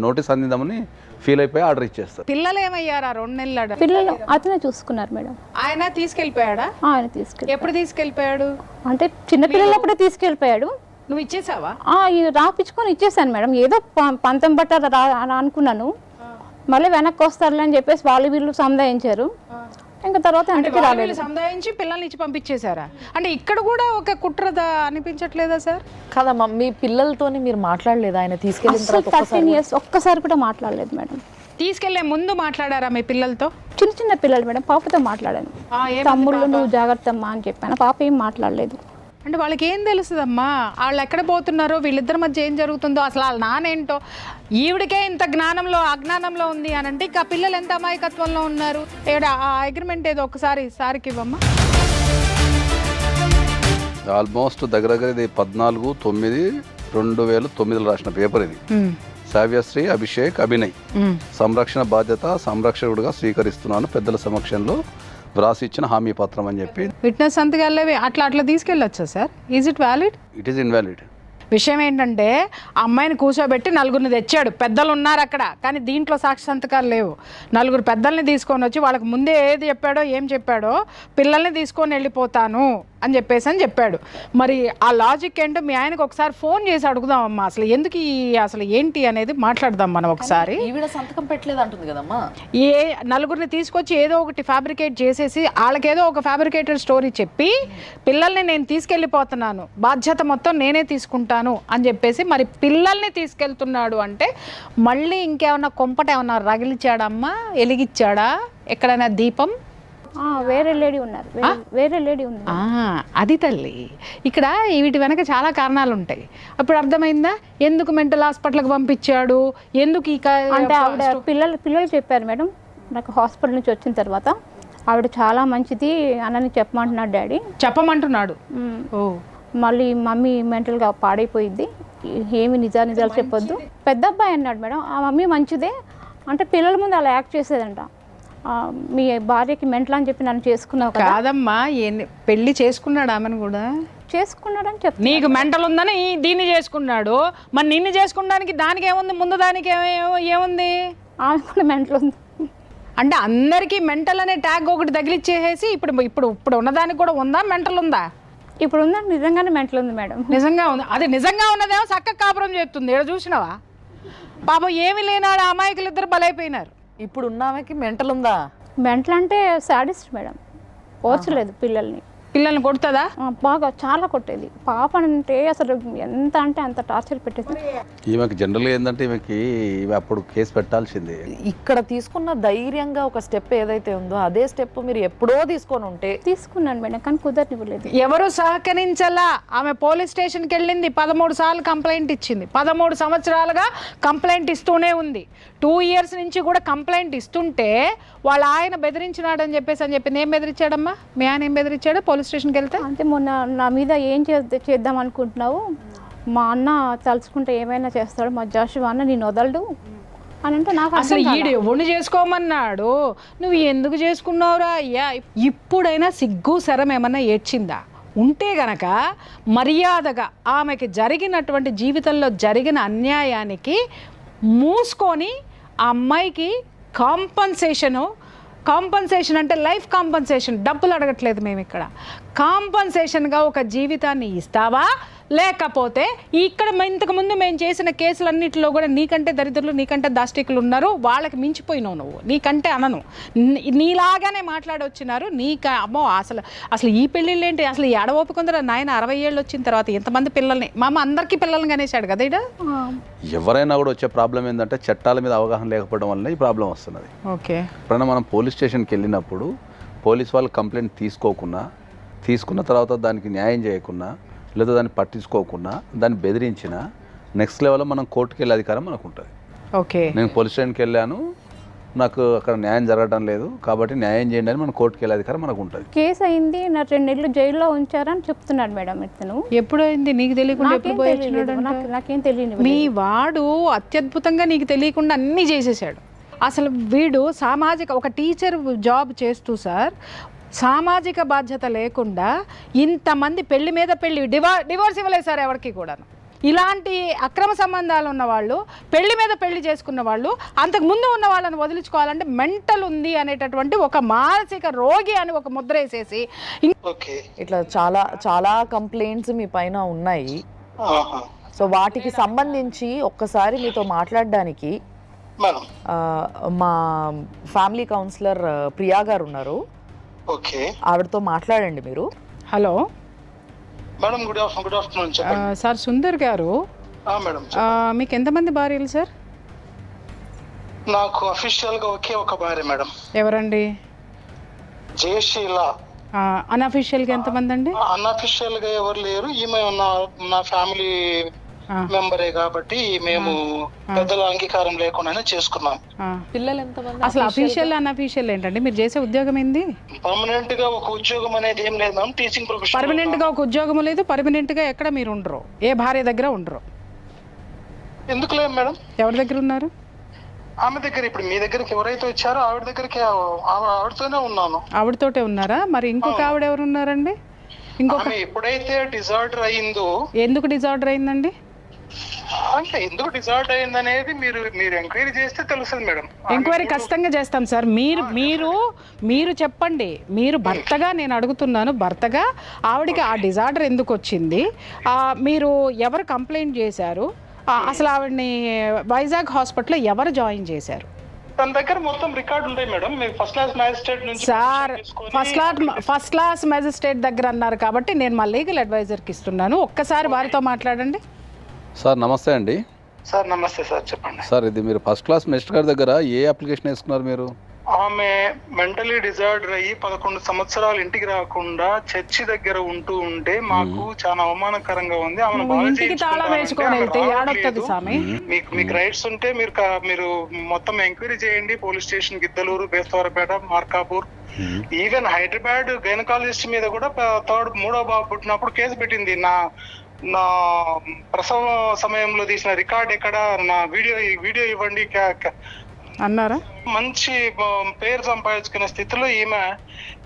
నోటీస్ అందిందామని ఫీల్ అయిపోయి ఆర్డర్ ఇచ్చేస్తారు. పిల్లలు ఏమయ్యారా? 2 నెలలు పిల్లలు అతనే చూసుకున్నారు మేడం. ఆయన తీసుకెళ్ళిపోయాడా? ఆయన తీసుకెళ్ళి. ఎప్పుడు తీసుకెళ్ళిపోయాడు? అంటే చిన్నపిల్లలప్పుడే తీసుకెళ్ళిపోయాడు. నువ్వు ఇచ్చేసావా? రాపించుకొని ఇచ్చేసాను మేడం. ఏదో పంతం బట్ట అనుకున్నాను, మళ్ళీ వెనక్కి వస్తారులే అని చెప్పేసి వీళ్ళు సంధాయించారు. ఇంకా తర్వాత సంధాయించి పిల్లల్ని ఇచ్చి పంపించేశారా? అంటే ఇక్కడ కూడా ఒక కుట్రద అనిపించట్లేదా సార్? కదమ్మా, మీ పిల్లలతోని మీరు మాట్లాడలేదు? ఆయన తీసుకెళ్ళిన 13 years ఒక్కసారి కూడా మాట్లాడలేదు మేడం. తీసుకెళ్లే ముందు మాట్లాడారా మీ పిల్లలతో? చిన్న పిల్లలు మేడం, పాపతో మాట్లాడాను. తమ్ముళ్ళు నువ్వు జాగ్రత్త అమ్మా అని చెప్పాను. పాప ఏం మాట్లాడలేదు. అంటే వాళ్ళకి ఏం తెలుస్తుందమ్మా? వాళ్ళు ఎక్కడ పోతున్నారో, వీళ్ళిద్దరి మధ్య ఏం జరుగుతుందో, అసలు వాళ్ళ నానేంటో. ఈవిడికే ఇంత జ్ఞానంలో అజ్ఞానంలో ఉంది అని అంటే ఇంకా పిల్లలు ఎంత అమాయకత్వంలో ఉన్నారు. ఆ అగ్రిమెంట్ ఏదో ఒకసారి సార్కి ఇవ్వమ్మా. ఆల్మోస్ట్ దగ్గర ఇది 14/9/2009 రాసిన పేపర్ ఇది. సావ్యశ్రీ అభిషేక్ అభినయ్ సంరక్షణ బాధ్యత సంరక్షకుడిగా స్వీకరిస్తున్నాను పెద్దల సమక్షంలో వ్రాసి ఇచ్చిన హామీ పత్రం అని చెప్పి. విట్నెస్ సంతకాలు అట్లా తీసుకెళ్ళొచ్చా sir? Is it valid? It is invalid. విషయం ఏంటంటే ఆ అమ్మాయిని కూర్చోబెట్టి నలుగురిని తెచ్చాడు, పెద్దలు ఉన్నారు అక్కడ, కానీ దీంట్లో సాక్షి సంతకాలు లేవు. నలుగురు పెద్దల్ని తీసుకొని వచ్చి వాళ్ళకి ముందే ఏది చెప్పాడో ఏం చెప్పాడో, పిల్లల్ని తీసుకొని వెళ్ళిపోతాను అని చెప్పాడు. మరి ఆ లాజిక్ ఏంటో మీ ఆయనకు ఒకసారి ఫోన్ చేసి అడుగుదామమ్మా, అసలు ఎందుకు అసలు ఏంటి అనేది మాట్లాడదాం మనం ఒకసారి. ఈవిడ సంతకం పెట్టలేదు అంటుంది కదమ్మా. నలుగురిని తీసుకొచ్చి ఏదో ఒకటి ఫ్యాబ్రికేట్ చేసేసి వాళ్ళకేదో ఒక ఫ్యాబ్రికేటెడ్ స్టోరీ చెప్పి పిల్లల్ని నేను తీసుకెళ్ళిపోతున్నాను, బాధ్యత మొత్తం నేనే తీసుకుంటాను అని చెప్పేసి మరి పిల్లల్ని తీసుకెళ్తున్నాడు అంటే మళ్ళీ ఇంకేమన్నా కొంపట ఏమన్నా రగిలిచ్చాడమ్మా, ఎలిగిచ్చాడా ఎక్కడైనా దీపం? వేరే లేడీ ఉన్నారు, వేరే లేడీ ఉంది. అది తల్లి, ఇక్కడ వీటి వెనక చాలా కారణాలు ఉంటాయి. అప్పుడు అర్థమైందా ఎందుకు మెంటల్ హాస్పిటల్కి పంపించాడు, ఎందుకు అంటే ఆవిడ పిల్లలు చెప్పారు మేడం, నాకు హాస్పిటల్ నుంచి వచ్చిన తర్వాత ఆవిడ చాలా మంచిది అని చెప్పమంటున్నాడు డాడీ. చెప్పమంటున్నాడు. మళ్ళీ మమ్మీ మెంటల్గా పాడైపోయింది, ఏమి నిజాలు చెప్పొద్దు. పెద్ద అబ్బాయి అన్నాడు మేడం, ఆ మమ్మీ మంచిదే అంటే పిల్లల ముందు అలా యాక్ట్ చేసేదంట. మీ భార్యకి మెంటల్ అని చెప్పి నన్ను చేసుకున్నావు కదా. కాదమ్మా, పెళ్లి చేసుకున్నాడు ఆమెను కూడా చేసుకున్నాడని చెప్పి. నీకు మెంటల్ ఉందని దీన్ని చేసుకున్నాడు, మరి నిన్ను చేసుకోవడానికి దానికి ఏముంది, ముందు దానికి ఏముంది? ఆమె కూడా మెంటల్ ఉంది అంటే అందరికీ మెంటల్ అనే ట్యాగ్ ఒకటి తగిలిచ్చేసేసి ఇప్పుడు ఉన్నదానికి కూడా ఉందా మెంటల్ ఉందా? ఇప్పుడు ఉందంటే నిజంగానే మెంటల్ ఉంది మేడం. నిజంగా ఉంది. అది నిజంగా ఉన్నదేమో చక్కగా కాపురం చేస్తుంది. ఇక్కడ చూసినావా పాపం, ఏమి లేనాడు అమాయకులు ఇద్దరు బలైపోయినారు. ఇప్పుడు ఉన్నామెకి మెంటల్ ఉందా? మెంటల్ అంటే సాడిస్ట్ మేడం, పోర్చలేదు పిల్లల్ని కొడుతుందా? బాగా చాలా కొట్టేది. పాప అంటే అసలు ఎంత అంటే అంత టార్చర్ పెట్టేది. ఈమెకి జనరల్గా ఏంటంటే ఈమెకి అప్పుడు కేసు పెట్టాల్సిందే. ఇక్కడ తీసుకున్న ధైర్యంగా ఒక స్టెప్ ఏదైతే ఉందో అదే స్టెప్ మీరు ఎప్పుడో తీసుకొని ఉంటే. తీసుకున్నాను మేడం, కానీ కుదరనివ్వలేదు. ఎవరు సహకరించలా. ఆమె పోలీస్ స్టేషన్కి వెళ్ళింది, 13 సార్లు కంప్లైంట్ ఇచ్చింది, 13 సంవత్సరాలుగా కంప్లైంట్ ఇస్తూనే ఉంది. 2 years నుంచి కూడా కంప్లైంట్ ఇస్తుంటే వాళ్ళ ఆయన బెదిరించినాడని చెప్పి ఏం బెదిరించాడమ్మా? మీ ఆయన ఏం బెదిరించాడు పోలీస్ స్టేషన్కి వెళ్తే? అంటే మొన్న నా మీద ఏం చేద్దాం అనుకుంటున్నావు, మా అన్న తలుచుకుంటే ఏమైనా చేస్తాడు, మా జాషువా అన్న నేను వదలడు అని అంటే నాకు అసలు ఈడు ఎవరిని చేసుకోమన్నాడు, నువ్వు ఎందుకు చేసుకున్నావురా అయ్యా? ఇప్పుడైనా సిగ్గు శరం ఏమన్నా ఏడ్చిందా? ఉంటే గనక మర్యాదగా ఆమెకి జరిగినటువంటి జీవితంలో జరిగిన అన్యాయానికి మూసుకొని ఆ అమ్మాయికి కాంపన్సేషన్ అంటే లైఫ్ కాంపన్సేషన్, డబ్బులు అడగట్లేదు మేము ఇక్కడ, కాంపన్సేషన్గా ఒక జీవితాన్ని ఇస్తావా? లేకపోతే ఇక్కడ ఇంతకుముందు మేము చేసిన కేసులన్నింటిలో కూడా నీకంటే దరిద్రులు, నీకంటే దాష్టికులు ఉన్నారు, వాళ్ళకి మించిపోయినావు నువ్వు, నీకంటే అనను, నీలాగానే మాట్లాడొచ్చినారు. అమ్మో అసలు ఈ పెళ్ళిళ్ళు ఏంటి, అసలు ఎడ ఓపికొందరు నాయన 60 ఏళ్ళు వచ్చిన తర్వాత ఎంతమంది పిల్లల్ని, మా అమ్మ అందరికీ పిల్లల్ని కనేసాడు కదా ఇడ. ఎవరైనా కూడా వచ్చే ప్రాబ్లం ఏంటంటే చట్టాల మీద అవగాహన లేకపోవడం వల్ల ఈ ప్రాబ్లం వస్తున్నది. ఓకే, ఎప్పుడైనా మనం పోలీస్ స్టేషన్కి వెళ్ళినప్పుడు పోలీస్ వాళ్ళు కంప్లైంట్ తీసుకున్న తర్వాత దానికి న్యాయం చేయకుండా, లేదా దాన్ని పట్టించుకోకుండా, దాన్ని బెదిరించిన నెక్స్ట్ లెవెల్లో మనం కోర్టుకి వెళ్ళే అధికారం మనకు ఉంటుంది. ఓకే, నేను పోలీస్ స్టేషన్కి వెళ్ళాను, నాకు అక్కడ న్యాయం జరగడం లేదు కాబట్టి న్యాయం చేయండి అని మనం కోర్టుకి వెళ్ళే అధికారం మనకు ఉంటుంది. కేసు అయింది, నా 2 నెలలు జైల్లో ఉంచారని చెప్తున్నాడు మేడం. ఇతను ఎప్పుడు అయింది నీకు తెలియకుండా? నాకేం తెలియదు. మీ వాడు అత్యద్భుతంగా నీకు తెలియకుండా అన్నీ చేసేసాడు. అసలు వీడు ఒక టీచర్ జాబ్ చేస్తూ సార్ సామాజిక బాధ్యత లేకుండా ఇంతమంది పెళ్లి మీద పెళ్లి, డివోర్స్ ఇవ్వలేదు సార్ ఎవరికి కూడా. ఇలాంటి అక్రమ సంబంధాలు ఉన్న వాళ్ళు, పెళ్లి మీద పెళ్లి చేసుకున్న వాళ్ళు, అంతకు ముందు ఉన్న వాళ్ళని వదిలించుకోవాలంటే మెంటల్ ఉంది అనేటటువంటి ఒక మానసిక రోగి అని ఒక ముద్ర వేసేసి ఇట్లా చాలా చాలా కంప్లైంట్స్ మీ పైన ఉన్నాయి. సో వాటికి సంబంధించి ఒక్కసారి మీతో మాట్లాడడానికి మా ఫ్యామిలీ కౌన్సిలర్ ప్రియా గారు ఉన్నారు, ఆవిడతో మాట్లాడండి మీరు. Hello madam, good afternoon. Sir Sundar గారు, మీకు ఎంతమంది భార్యలు సార్? నాకు అఫీషియల్ గా ఒక భార్య మేడం. ఎవరండి? జయశీల. అన్అఫీషియల్ గా ఎంతమంది అండి? అన్అఫీషియల్ గా ఎవరు లేరు, ఈమె నా ఫ్యామిలీ మెంబరే కాబట్టి మేము పెద్దల అంగీకారం లేకుండానే చేసుకున్నాం. పిల్లలు ఎంతమంది? అసలు అఫీషియల్ అన్అఫీషియల్ ఏంటండి? మీరు చేసే ఉద్యోగం ఏంది? పర్మనెంట్ గా ఒక ఉద్యోగం అనేది ఏం లేదు మ్యామ్, టీచింగ్ ప్రొఫెషన్. పర్మనెంట్ గా ఒక ఉద్యోగం లేదు, పర్మనెంట్ గా ఎక్కడ మీరు ఉండరు, ఏ భార్య దగ్గర ఉండరు. ఎందుకు లేదు మేడం? ఎవరి దగ్గర ఉన్నారు? ఆమె దగ్గర. ఇప్పుడు మీ దగ్గరికి ఎవరైతే వచ్చారో ఆవిడ దగ్గరికి, ఆవిడతోనే ఉన్నాను. ఆవిడతోటే ఉన్నారా? మరి ఇంకొక ఆవిడ ఎవరు ఉన్నారండి? ఇంకొక ఆమె ఎప్పుడైతే డిజార్డర్ అయిందో, ఎందుకు డిజార్డర్ అయిందండి? అంటే ఎందుకు డిజార్డర్ అయింది అనేది మీరు ఎంక్వైరీ చేస్తే తెలుస్తుంది మేడం. ఎంక్వైరీ ఖచ్చితంగా చేస్తాం సార్. మీరు చెప్పండి. మీరు భర్తగా నేను అడుగుతున్నాను, భర్తగా ఆవిడకి ఆ డిజార్డర్ ఎందుకు వచ్చింది? మీరు ఎవరు కంప్లైంట్ చేశారు? అసలు ఆవిడని వైజాగ్ హాస్పిటల్లో ఎవరు జాయిన్ చేశారు? తన దగ్గర మొత్తం రికార్డు ఉంటాయి మేడం. మీరు ఫస్ట్ క్లాస్ మ్యాజిస్ట్రేట్ నుంచి సార్, ఫస్ట్ క్లాస్ మ్యాజిస్ట్రేట్ దగ్గర అన్నారు కాబట్టి నేను మా లీగల్ అడ్వైజర్కి ఇస్తున్నాను. ఒక్కసారి వారితో మాట్లాడండి. సార్ నమస్తే అండి. సార్ నమస్తే సార్, చెప్పండి సార్, ఇది మీరు ఫస్ట్ క్లాస్ మెజిస్ట్రేట్ గారి దగ్గర ఏ అప్లికేషన్ వేసుకున్నారు మీరు? ఆమె మెంటలీ డిజార్డర్ అయ్యి 11 సంవత్సరాలు ఇంటికి రాకుండా చర్చి దగ్గర ఉంటే మాకు చాలా అవమానకరంగా ఉంది. ఆమెను బాగా ఇంటికి తాళం వేసుకొని వెళ్తే ఏడొస్తుంది స్వామి. మీకు రైట్స్ ఉంటే మీరు మొత్తం ఎంక్వైరీ చేయండి. Police station Giddalur, Bestavaripeta, Markapur, even Hyderabad gynaecologist మీద కూడా మూడో బాబు పుట్టినప్పుడు కేసు పెట్టింది. నా ప్రసవ సమయంలో తీసిన రికార్డ్ ఎక్కడ, నా వీడియో ఇవ్వండి అన్నారా? మంచి పేరు సంపాదించుకునే స్థితిలో ఈమె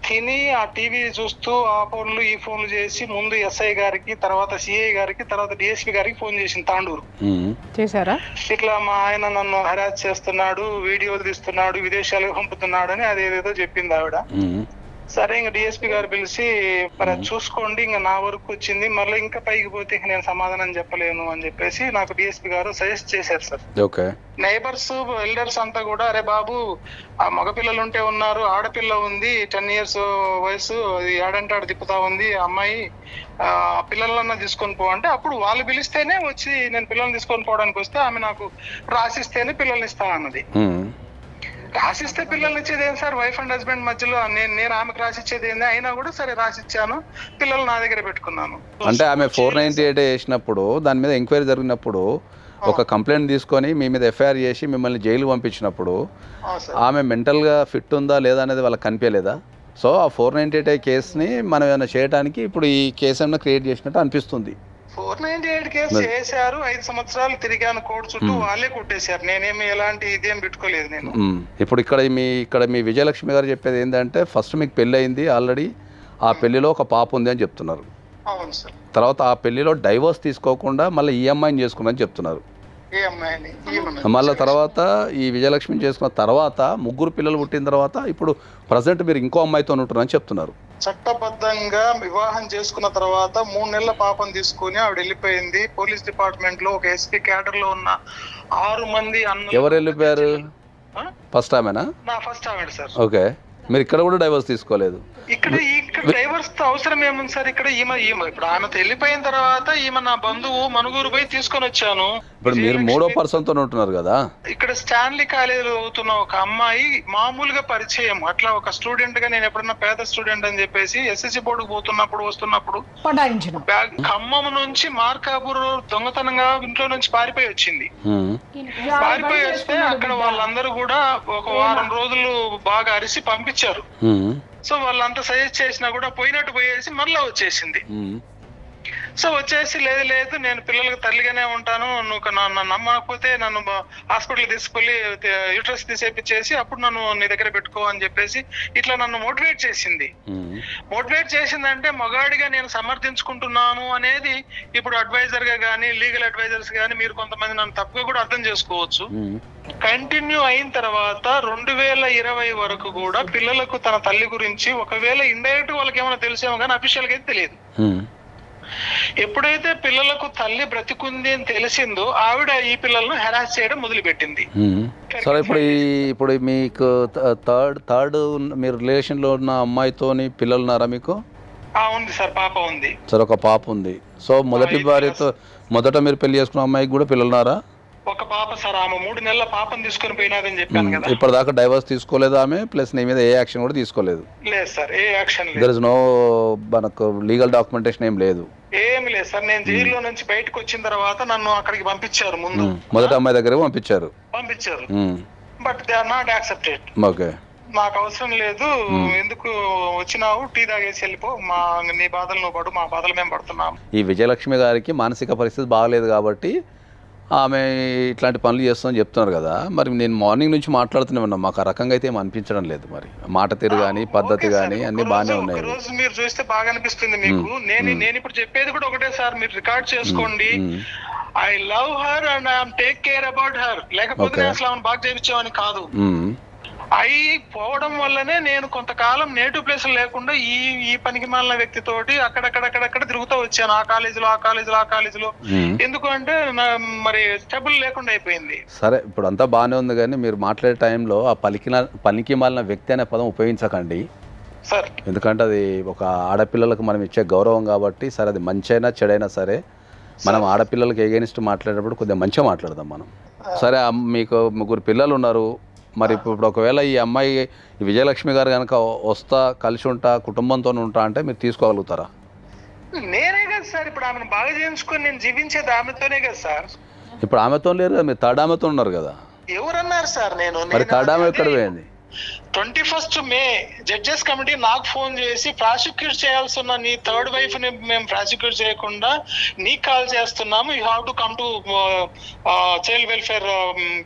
తిని ఆ టీవీ చూస్తూ ఆ ఫోన్లు ఈ ఫోన్లు చేసి ముందు ఎస్ఐ గారికి, తర్వాత సిఐ గారికి, తర్వాత డిఎస్పీ గారికి ఫోన్ చేసింది తాండూరు. చేశారా? ఇట్లా మా ఆయన నన్ను హెరాస్ చేస్తున్నాడు, వీడియోలు తీస్తున్నాడు, విదేశాలకు పంపుతున్నాడు అని అదేదేదో చెప్పింది ఆవిడ. సరే, ఇంకా డిఎస్పీ గారు పిలిచి మరి చూసుకోండి, ఇంకా నా వరకు వచ్చింది, మళ్ళీ ఇంకా పైకి పోతే నేను సమాధానం చెప్పలేను అని చెప్పేసి నాకు డిఎస్పీ గారు సజెస్ట్ చేశారు సార్. ఓకే. నైబర్స్, ఎల్డర్స్ అంతా కూడా, అరే బాబు ఆ మగపిల్లలు ఉంటే ఉన్నారు, ఆడపిల్ల ఉంది 10 years వయసు, అది ఆడంటే ఆడ తిప్పుతా ఉంది అమ్మాయి, పిల్లలన్నా తీసుకొని పో అంటే అప్పుడు వాళ్ళు పిలిస్తేనే వచ్చి నేను పిల్లల్ని తీసుకొని పోవడానికి వస్తే ఆమె నాకు రాసిస్తేనే పిల్లల్ని ఇస్తా అన్నది. రాసిస్తే పిల్లల్ని ఇచ్చేది ఏం సార్? వైఫ్ అండ్ హస్బెండ్ మధ్యలో నేను ఆమెకు రాసిచ్చేది ఏంది? అయినా కూడా సరే రాసిచ్చాను, పిల్లలు నా దగ్గర పెట్టుకున్నాను. అంటే ఆమె 498 వేసినప్పుడు, దాని మీద ఎంక్వైరీ జరిగినప్పుడు ఒక కంప్లైంట్ తీసుకొని మీ మీద ఎఫ్ఐఆర్ చేసి మిమ్మల్ని జైలు పంపించినప్పుడు ఆమె మెంటల్గా ఫిట్ ఉందా లేదా అనేది వాళ్ళకి కనిపించలేదా? సో ఆ 498 కేసుని మనం ఏమైనా చేయడానికి ఇప్పుడు ఈ కేసు ఏమైనా క్రియేట్ చేసినట్టు అనిపిస్తుంది. 498 కేసు చేశారు, 5 సంవత్సరాలు తిరిగాను కోర్టు చుట్టూ, వాళ్ళే కొట్టేశారు. నేనేమి ఎలాంటి ఇదేం పెట్టుకోలేదు నేను. ఇప్పుడు ఇక్కడ మీ విజయలక్ష్మి గారు చెప్పేది ఏంటంటే, ఫస్ట్ మీకు పెళ్ళి అయింది ఆల్రెడీ, ఆ పెళ్లిలో ఒక పాప ఉంది అని చెప్తున్నారు. అవును సార్. తర్వాత ఆ పెళ్లిలో డైవోర్స్ తీసుకోకుండా మళ్ళీ ఈ అమ్మాయిని చేసుకున్నారని చెప్తున్నారు. మళ్ళీ తర్వాత ఈ విజయలక్ష్మిని చేసుకున్న తర్వాత 3 పిల్లలు పుట్టిన తర్వాత ఇప్పుడు ప్రజెంట్ మీరు ఇంకో అమ్మాయితో ఉంటున్నారని చెప్తున్నారు. చట్టబద్ధంగా వివాహం చేసుకున్న తర్వాత 3 నెలల పాపను తీసుకుని ఆవిడ వెళ్ళిపోయింది. పోలీస్ డిపార్ట్మెంట్ లో ఒక ఎస్పీ క్యాడర్ లో ఉన్న 6 మంది ఎవరు వెళ్ళిపోయారు? ఫస్ట్ ఆమెనా? నా ఫస్ట్ ఆవిడ సార్. ఓకే. మీరు ఇక్కడ కూడా డైవర్స్ తీసుకోలేదు? ఇక్కడ డైవర్స్ అవసరం ఏముంది సార్? ఇక్కడ ఈమె ఇప్పుడు ఆమెతో వెళ్ళిపోయిన తర్వాత ఈమె నా బంధువు మనుగురు పోయి తీసుకొని వచ్చాను. ఇప్పుడు మీరు 3వ పర్సన్ తో ఉంటున్నారు కదా. ఇక్కడ స్టాన్లీ కాలేజీలో అవుతున్న ఒక అమ్మాయి మామూలుగా పరిచయం, అట్లా ఒక స్టూడెంట్ గా నేను ఎప్పుడన్నా పేద స్టూడెంట్ అని చెప్పేసి ఎస్ఎస్సి బోర్డుకు వస్తున్నప్పుడు ఖమ్మం నుంచి మార్కాపూర్ దొంగతనంగా ఇంట్లో నుంచి పారిపోయి వచ్చింది. పారిపోయి వస్తే అక్కడ వాళ్ళందరూ కూడా ఒక వారం రోజులు బాగా అరిసి పంపించారు. సో వాళ్ళంతా సజెస్ట్ చేసినా కూడా పోయినట్టు పోయేసి మళ్ళీ వచ్చేసింది. సో వచ్చేసి లేదు నేను పిల్లలకు తల్లిగానే ఉంటాను, నువ్వు నన్ను నమ్మకపోతే నన్ను హాస్పిటల్ తీసుకెళ్ళి యూట్రస్ తీసేపించేసి అప్పుడు నన్ను నీ దగ్గర పెట్టుకో అని చెప్పేసి ఇట్లా నన్ను మోటివేట్ చేసింది. మోటివేట్ చేసిందంటే మగాడిగా నేను సమర్థించుకుంటున్నాను అనేది ఇప్పుడు అడ్వైజర్ గా కానీ లీగల్ అడ్వైజర్స్ కానీ మీరు కొంతమంది నన్ను తప్పుగా కూడా అర్థం చేసుకోవచ్చు. కంటిన్యూ అయిన తర్వాత 2020 వరకు కూడా పిల్లలకు తన తల్లి గురించి ఒకవేళ ఇండైరెక్ట్ వాళ్ళకి ఏమైనా తెలిసేమో కానీ అఫీషియల్ గా అయితే తెలియదు. ఎప్పుడైతే పిల్లలకు తల్లి బ్రతికుంది అని తెలిసిందో ఆవిడ ఈ పిల్లలను హెరాస్ చేయడం మొదలుపెట్టింది. సరే, ఇప్పుడు మీకు థర్డ్ మీరు రిలేషన్ లో ఉన్న అమ్మాయితోని పిల్లలు ఉన్నారా మీకు? ఉంది సార్, పాప ఉంది. సరే, ఒక పాప ఉంది. సో మొదటి భార్యతో మొదట మీరు పెళ్లి చేసుకున్న అమ్మాయికి కూడా పిల్లలు ఉన్నారా? ఒక పాప సార్. ఆమె 3 నెలల పాపను తీసుకొని పోయినాదని చెప్పాను కదా. ఇప్పటిదాకా డైవర్స్ తీసుకోలేదు ఆమె, ప్లస్ నీ మీద ఏ యాక్షన్ కూడా తీసుకోలేదు? లేదు సార్, ఏ యాక్షన్ లేదు. దేర్ ఇస్ నో మనకు లీగల్ డాక్యుమెంటేషన్ ఏం లేదు? ఏమి లేదు సార్. నేను జైల్లో నుంచి బయటకు వచ్చిన తర్వాత నన్ను అక్కడికి పంపించారు. ముందు మొదటి అమ్మాయి దగ్గర పంపించారు. But they are not accepted. Okay. నాకు అవసరం లేదు, ఎందుకు వచ్చినావు, టీ తాగేసి వెళ్ళిపో, నీ బాధలు నువ్వు పడు, మా బాధలు మేము పడుతున్నాం. ఈ విజయలక్ష్మి గారికి మానసిక పరిస్థితి బాగలేదు కాబట్టి ఆమె ఇట్లాంటి పనులు చేస్తుందని చెప్తున్నారు కదా, మరి నేను మార్నింగ్ నుంచి మాట్లాడుతూనే ఉన్నా, మాకు ఆ రకంగా అయితే ఏం అనిపించడం లేదు. మరి మాట తీరు కానీ పద్ధతి కానీ అన్ని బాగానే ఉన్నాయి. రోజు మీరు చూస్తే బాగా అనిపిస్తుంది మీకు. నేను ఇప్పుడు చెప్పేది కూడా ఒకటే సార్, మీరు రికార్డ్ చేసుకోండి. I love her and I'm take care about her. లేకపోతే నేను అసలు ఆమెను బాగా చేయించామని కాదు. అయి పోవడం వల్లనే నేను కొంతకాలం నేటివ్ ప్లేస్ లేకుండా ఈ పనికి మాలిన వ్యక్తితోటి అక్కడక్కడ తిరుగుతూ వచ్చాను. ఆ కాలేజీలో ఎందుకు అంటే మరి స్టెబుల్ లేకుండా అయిపోయింది. సరే, ఇప్పుడు అంతా బాగానే ఉంది, కానీ మీరు మాట్లాడే టైంలో ఆ పనికి మాలిన వ్యక్తి అనే పదం ఉపయోగించకండి సార్. ఎందుకంటే అది ఒక ఆడపిల్లలకు మనం ఇచ్చే గౌరవం కాబట్టి. సరే, అది మంచి అయినా చెడైనా సరే, మనం ఆడపిల్లలకి ఎగెనిస్ట్ మాట్లాడేటప్పుడు కొద్దిగా మంచిగా మాట్లాడదాం మనం. సరే, మీకు 3 పిల్లలు ఉన్నారు. మరి ఇప్పుడు ఒకవేళ ఈ అమ్మాయి విజయలక్ష్మి గారు కనుక వస్తా, కలిసి ఉంటా, కుటుంబంతో ఉంటా అంటే మీరు తీసుకోగలుగుతారా? నేనే కదా సార్ ఇప్పుడు ఆమెను బాగా చేయించుకొని నేను జీవించేది ఆమెతోనే కదా సార్. ఇప్పుడు ఆమెతో లేరు కదా, మీరు థర్డ్ ఆమెతో ఉన్నారు కదా. ఎవరన్నారు సార్? మరి థర్డ్ ఆమె ఎక్కడ పోయింది? 21 మే జడ్జెస్ కమిటీ నాకు ఫోన్ చేసి ప్రాసిక్యూట్ చేయాల్సి ఉన్న నీ థర్డ్ వైఫ్ ని మేము ప్రాసిక్యూట్ చేయకుండా నీకు కాల్ చేస్తున్నాము, you have to come to child welfare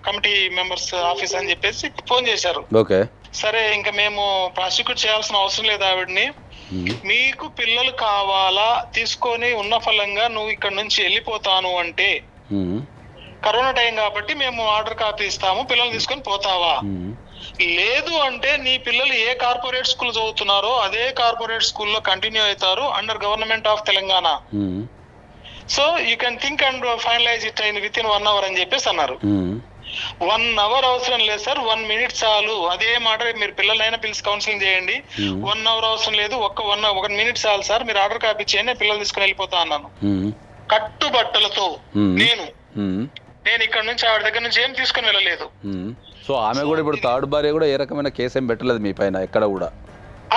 committee members office అని చెప్పేసి ఫోన్ చేశారు. ఓకే, సరే, ఇంకా మేము ప్రాసిక్యూట్ చేయాల్సిన అవసరం లేదు ఆవిడని. మీకు పిల్లలు కావాలా తీసుకొని ఉన్న ఫలంగా నువ్వు ఇక్కడ నుంచి వెళ్ళిపోతాను అంటే, కరోనా టైం కాబట్టి మేము ఆర్డర్ కాపీ ఇస్తాము, పిల్లలు తీసుకొని పోతావా? లేదు అంటే నీ పిల్లలు ఏ కార్పొరేట్ స్కూల్ చదువుతున్నారో అదే కార్పొరేట్ స్కూల్లో కంటిన్యూ అవుతారు under government of Telangana. So you can think and finalise it within 1 hour అని చెప్పేసి అన్నారు. 1 hour అవసరం లేదు సార్, 1 minute చాలు. అదే మాట మీరు పిల్లలైనా పిలిచి కౌన్సిలింగ్ చేయండి. 1 hour అవసరం లేదు, 1 minute చాలు సార్, మీరు ఆర్డర్ కాపీ చేయండి, పిల్లలు తీసుకుని వెళ్ళిపోతా అన్నాను. కట్టుబట్టలతో నేను ఇక్కడ నుంచి ఆవిడ దగ్గర నుంచి ఏం తీసుకుని వెళ్ళలేదు. సో ఆమె కూడా ఇప్పుడు థర్డ్ భార్య కూడా ఏ రకమైన కేసు ఏం పెట్టలేదు మీ పైన ఎక్కడ కూడా?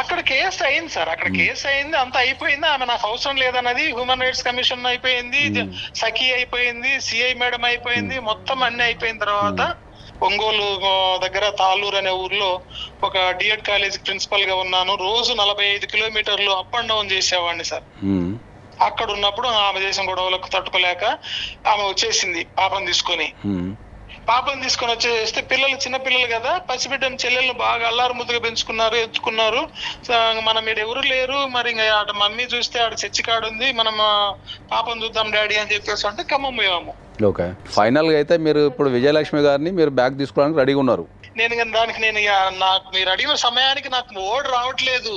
అక్కడ కేసు అయింది సార్, అక్కడ కేసు అయింది, అంత అయిపోయింది. ఆమె నాకు అవసరం లేదన్నది హ్యూమన్ రైట్స్ కమిషన్ అయిపోయింది, సఖీ అయిపోయింది, సిఐ మేడం అయిపోయింది, మొత్తం అన్ని అయిపోయిన తర్వాత ఒంగోలు దగ్గర తాళ్ళూరు అనే ఊర్లో ఒక డిఎడ్ కాలేజ్ ప్రిన్సిపల్ గా ఉన్నాను. రోజు 45 కిలోమీటర్లు అప్ అండ్ డౌన్ చేసేవాడిని సార్. అక్కడ ఉన్నప్పుడు ఆమె చేసిన గొడవలకు తట్టుకోలేక ఆమె వచ్చేసింది పాపను తీసుకొని వచ్చేస్తే, పిల్లలు చిన్న పిల్లలు కదా, పసిబిడ్డను చెల్లెళ్ళు బాగా అల్లారు ముద్దుగా పెంచుకున్నారు, ఎత్తుకున్నారు. మనం మీరు ఎవరు లేరు, మరి ఆడ మమ్మీ చూస్తే ఆడ చర్చి కాడు ఉంది, మనం పాపను చూద్దాం డాడీ అని చెప్పేసి అంటే ఖమ్మం పోయాము. ఓకే, ఫైనల్ గా అయితే మీరు ఇప్పుడు విజయలక్ష్మి గారిని మీరు బ్యాగ్ తీసుకోవడానికి రెడీగా ఉన్నారు. దానికి నాకు మీరు అడిగిన సమయానికి నాకు ఓడ్ రావట్లేదు.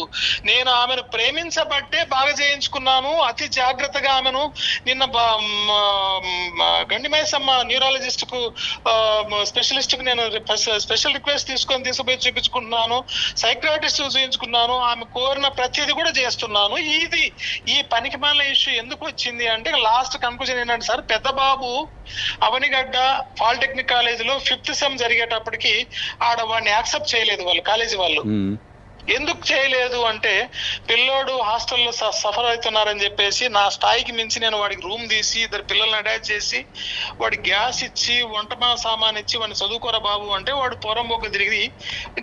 నేను ఆమెను ప్రేమించబట్టే బాగా చేయించుకున్నాను, అతి జాగ్రత్తగా ఆమెను. నిన్న గండిమైసమ్మ న్యూరాలజిస్ట్ కు స్పెషలిస్ట్ కు నేను స్పెషల్ రిక్వెస్ట్ తీసుకుపోయి చూపించుకుంటున్నాను, సైక్రాటిస్ట్ చూపించుకున్నాను, ఆమె కోరిన ప్రతిదీ కూడా చేస్తున్నాను. ఈ పనికి మాలిన ఇష్యూ ఎందుకు వచ్చింది అంటే, లాస్ట్ కన్క్లూజన్ ఏంటంటే సార్, పెద్ద బాబు అవనిగడ్డ పాలిటెక్నిక్ కాలేజీలో 5th సెమ్ జరిగేటప్పటికి వాడిని యాక్సెప్ట్ చేయలేదు వాళ్ళు, కాలేజీ వాళ్ళు. ఎందుకు చేయలేదు అంటే, పిల్లోడు హాస్టల్లో సఫర్ అవుతున్నారని చెప్పేసి నా స్థాయికి మించి నేను వాడికి రూమ్ తీసి 2 పిల్లల్ని అటాచ్ చేసి వాడికి గ్యాస్ ఇచ్చి వంట సామాన్ ఇచ్చి వాడిని చదువుకోరా బాబు అంటే వాడు పొరంబోక తిరిగి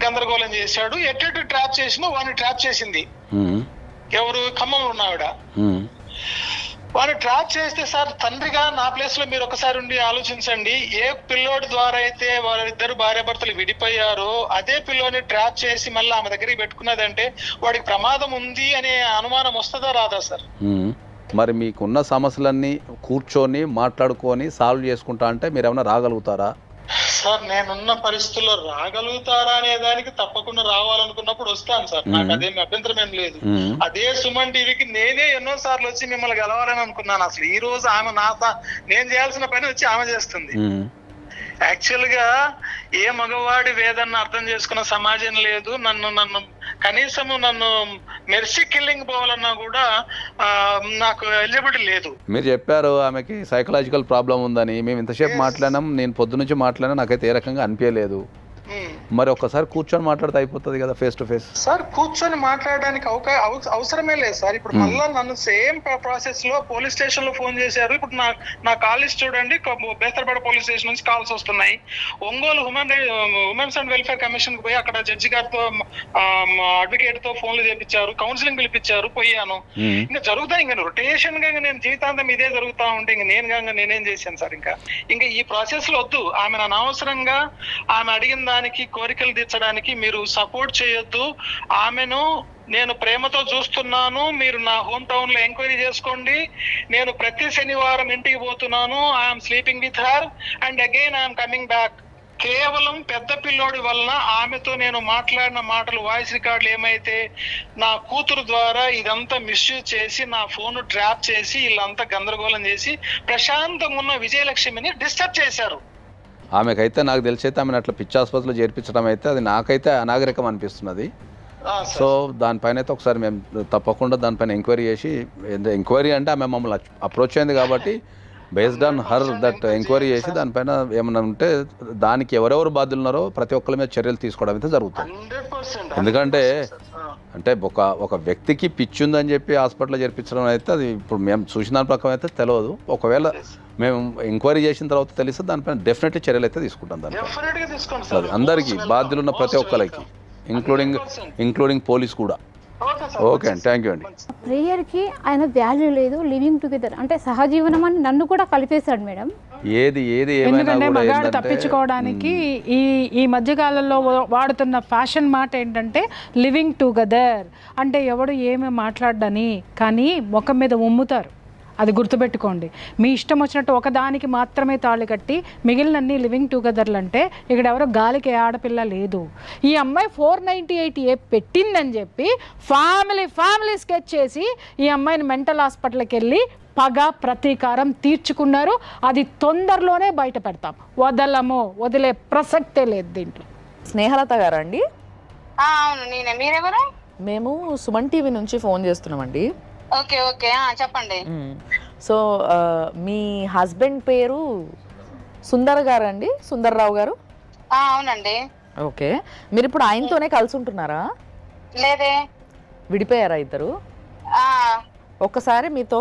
గందరగోళం చేశాడు. ఎట్టు ట్రాప్ చేసినా వాడిని ట్రాప్ చేసింది ఎవరు? ఖమ్మంలో ఉన్నావిడ. వాడిని ట్రాప్ చేస్తే సార్, తండ్రిగా నా ప్లేస్ లో మీరు ఒకసారి ఉండి ఆలోచించండి. ఏ పిల్లోడి ద్వారా అయితే వాళ్ళిద్దరు భార్యాభర్తలు విడిపోయారో అదే పిల్లోని ట్రాప్ చేసి మళ్ళీ ఆమె దగ్గరికి పెట్టుకున్నదంటే వాడికి ప్రమాదం ఉంది అనే అనుమానం వస్తుందా రాదా సార్? మరి మీకున్న సమస్యలన్నీ కూర్చొని మాట్లాడుకొని సాల్వ్ చేసుకుంటా అంటే మీరు ఏమైనా రాగలుగుతారా? సార్, నేనున్న పరిస్థితుల్లో రాగలుగుతారా అనే దానికి తప్పకుండా రావాలనుకున్నప్పుడు వస్తాను సార్, నాకు అదేమి అభ్యంతరం ఏం లేదు. అదే సుమన్ టీవీకి నేనే ఎన్నో సార్లు వచ్చి మిమ్మల్ని గెలవాలని అనుకున్నాను. అసలు ఈ రోజు ఆమె నేను చేయాల్సిన పని వచ్చి ఆమె చేస్తుంది. యాక్చువల్ గా ఏ మగవాడి వేదన అర్థం చేసుకున్న సమాజం లేదు. నన్ను కనీసము మెర్సీ కిల్లింగ్ పోవాలన్నా కూడా నాకు ఎలిజిబిలిటీ లేదు. మీరు చెప్పారు ఆమెకి సైకలాజికల్ ప్రాబ్లం ఉందని. మేము ఇంతసేపు మాట్లాడినాం, నేను పొద్దు నుంచి మాట్లాడినా, నాకైతే ఏ రకంగా అనిపించలేదు. మరి ఒక్కసారి కూర్చొని మాట్లాడితే అయిపోతుంది కదా ఫేస్ టు ఫేస్. సార్ కూర్చొని మాట్లాడడానికి అవసరమే లేదు సార్. ఇప్పుడు మళ్ళీ నన్ను సేమ్ ప్రాసెస్ లో పోలీస్ స్టేషన్ లో ఫోన్ చేశారు. ఇప్పుడు నా కాలేజ్ చూడండి, బేస్తరపేట పోలీస్ స్టేషన్ నుంచి కాల్స్ వస్తున్నాయి. Ongole women's and welfare commission కి పోయి అక్కడ జడ్జి గారితో అడ్వకేట్ తో ఫోన్లు చేపించారు, కౌన్సిలింగ్ పిలిపించారు, పోయాను. ఇంకా జరుగుతాయి, ఇంకా రొటేషన్ గా నేను జీవితాంతం ఇదే జరుగుతా ఉంటే ఇంక నేనేం చేశాను సార్. ఇంకా ఈ ప్రాసెస్ లో వద్దు. ఆమె అనవసరంగా ఆమె అడిగిన దానికి కోరికలు తీర్చడానికి మీరు సపోర్ట్ చేయొద్దు. ఆమెను నేను ప్రేమతో చూస్తున్నాను, మీరు నా హోమ్ టౌన్ లో ఎంక్వైరీ చేసుకోండి. నేను ప్రతి శనివారం ఇంటికి పోతున్నాను. I'm sleeping with her and again I'm coming back. కేవలం పెద్ద పిల్లోడి వలన ఆమెతో నేను మాట్లాడిన మాటలు, వాయిస్ రికార్డులు ఏమైతే నా కూతురు ద్వారా ఇదంతా మిస్యూజ్ చేసి నా ఫోన్ ట్రాప్ చేసి వీళ్ళంతా గందరగోళం చేసి ప్రశాంతంగా ఉన్న విజయలక్ష్మిని డిస్టర్బ్ చేశారు. ఆమెకైతే నాకు తెలిసి అయితే ఆమెను అట్లా పిచ్చి ఆసుపత్రిలో చేర్పించడం అయితే అది నాకైతే అనాగరికం అనిపిస్తున్నది. సో దానిపైన అయితే ఒకసారి మేము తప్పకుండా దానిపైన ఎంక్వైరీ చేసి, ఎంక్వైరీ అంటే ఆమె మమ్మల్ని అప్రోచ్ అయింది కాబట్టి based on her that enquiry చేసి దానిపైన ఏమన్నా ఉంటే దానికి ఎవరెవరు బాధ్యులు ఉన్నారో ప్రతి ఒక్కరి మీద చర్యలు తీసుకోవడం అయితే జరుగుతుంది. ఎందుకంటే అంటే ఒక వ్యక్తికి పిచ్చి ఉందని చెప్పి హాస్పిటల్లో చేర్పించడం అయితే అది ఇప్పుడు మేము చూసిన దాని ప్రకారం అయితే తెలియదు. ఒకవేళ మేము ఎంక్వైరీ చేసిన తర్వాత తెలిస్తే దానిపైన డెఫినెట్లీ చర్యలు అయితే తీసుకుంటాం. దానిపైన అది అందరికీ బాధ్యులు ఉన్న ప్రతి ఒక్కరికి, ఇంక్లూడింగ్ పోలీస్ కూడా. ఓకే అండి, థ్యాంక్ యూ అండి. ప్రేయర్కి ఆయన వాల్యూ లేదు, లివింగ్ టుగెదర్ అంటే సహజీవనం అని నన్ను కూడా కలిపేశాడు మేడం. ఏది ఎందుకంటే మగాడు తప్పించుకోవడానికి ఈ మధ్యకాలంలో వాడుతున్న ఫ్యాషన్ మాట ఏంటంటే లివింగ్ టుగెదర్ అంటే ఎవడు ఏమీ మాట్లాడని, కానీ ముఖం మీద ఉమ్ముతారు. అది గుర్తుపెట్టుకోండి. మీ ఇష్టం వచ్చినట్టు ఒకదానికి మాత్రమే తాళి కట్టి మిగిలినన్ని లివింగ్ టుగెదర్లు అంటే ఇక్కడ ఎవరో గాలికి ఆడపిల్ల లేదు. ఈ అమ్మాయి 498A పెట్టిందని చెప్పి ఫ్యామిలీ స్కెచ్ చేసి ఈ అమ్మాయిని మెంటల్ హాస్పిటల్కి వెళ్ళి పగ ప్రతీకారం తీర్చుకున్నారు. అది తొందరలోనే బయట పెడతాం, వదిలే ప్రసక్తే లేదు దీంట్లో. స్నేహలత గారా అండి? అవును నేనే. మీరెవరు? మేము సుమన్ టీవీ నుంచి ఫోన్ చేస్తున్నామండి. ఓకే ఓకే చెప్పండి. సో మీ హస్బెండ్ పేరు సుందర్ గారు అండి, సుందర్రావు గారు? అవునండి. ఓకే, మీరు ఇప్పుడు ఆయనతోనే కలిసి ఉంటున్నారా? లేదే, విడిపోయారా ఇద్దరు? ఒక్కసారి మీతో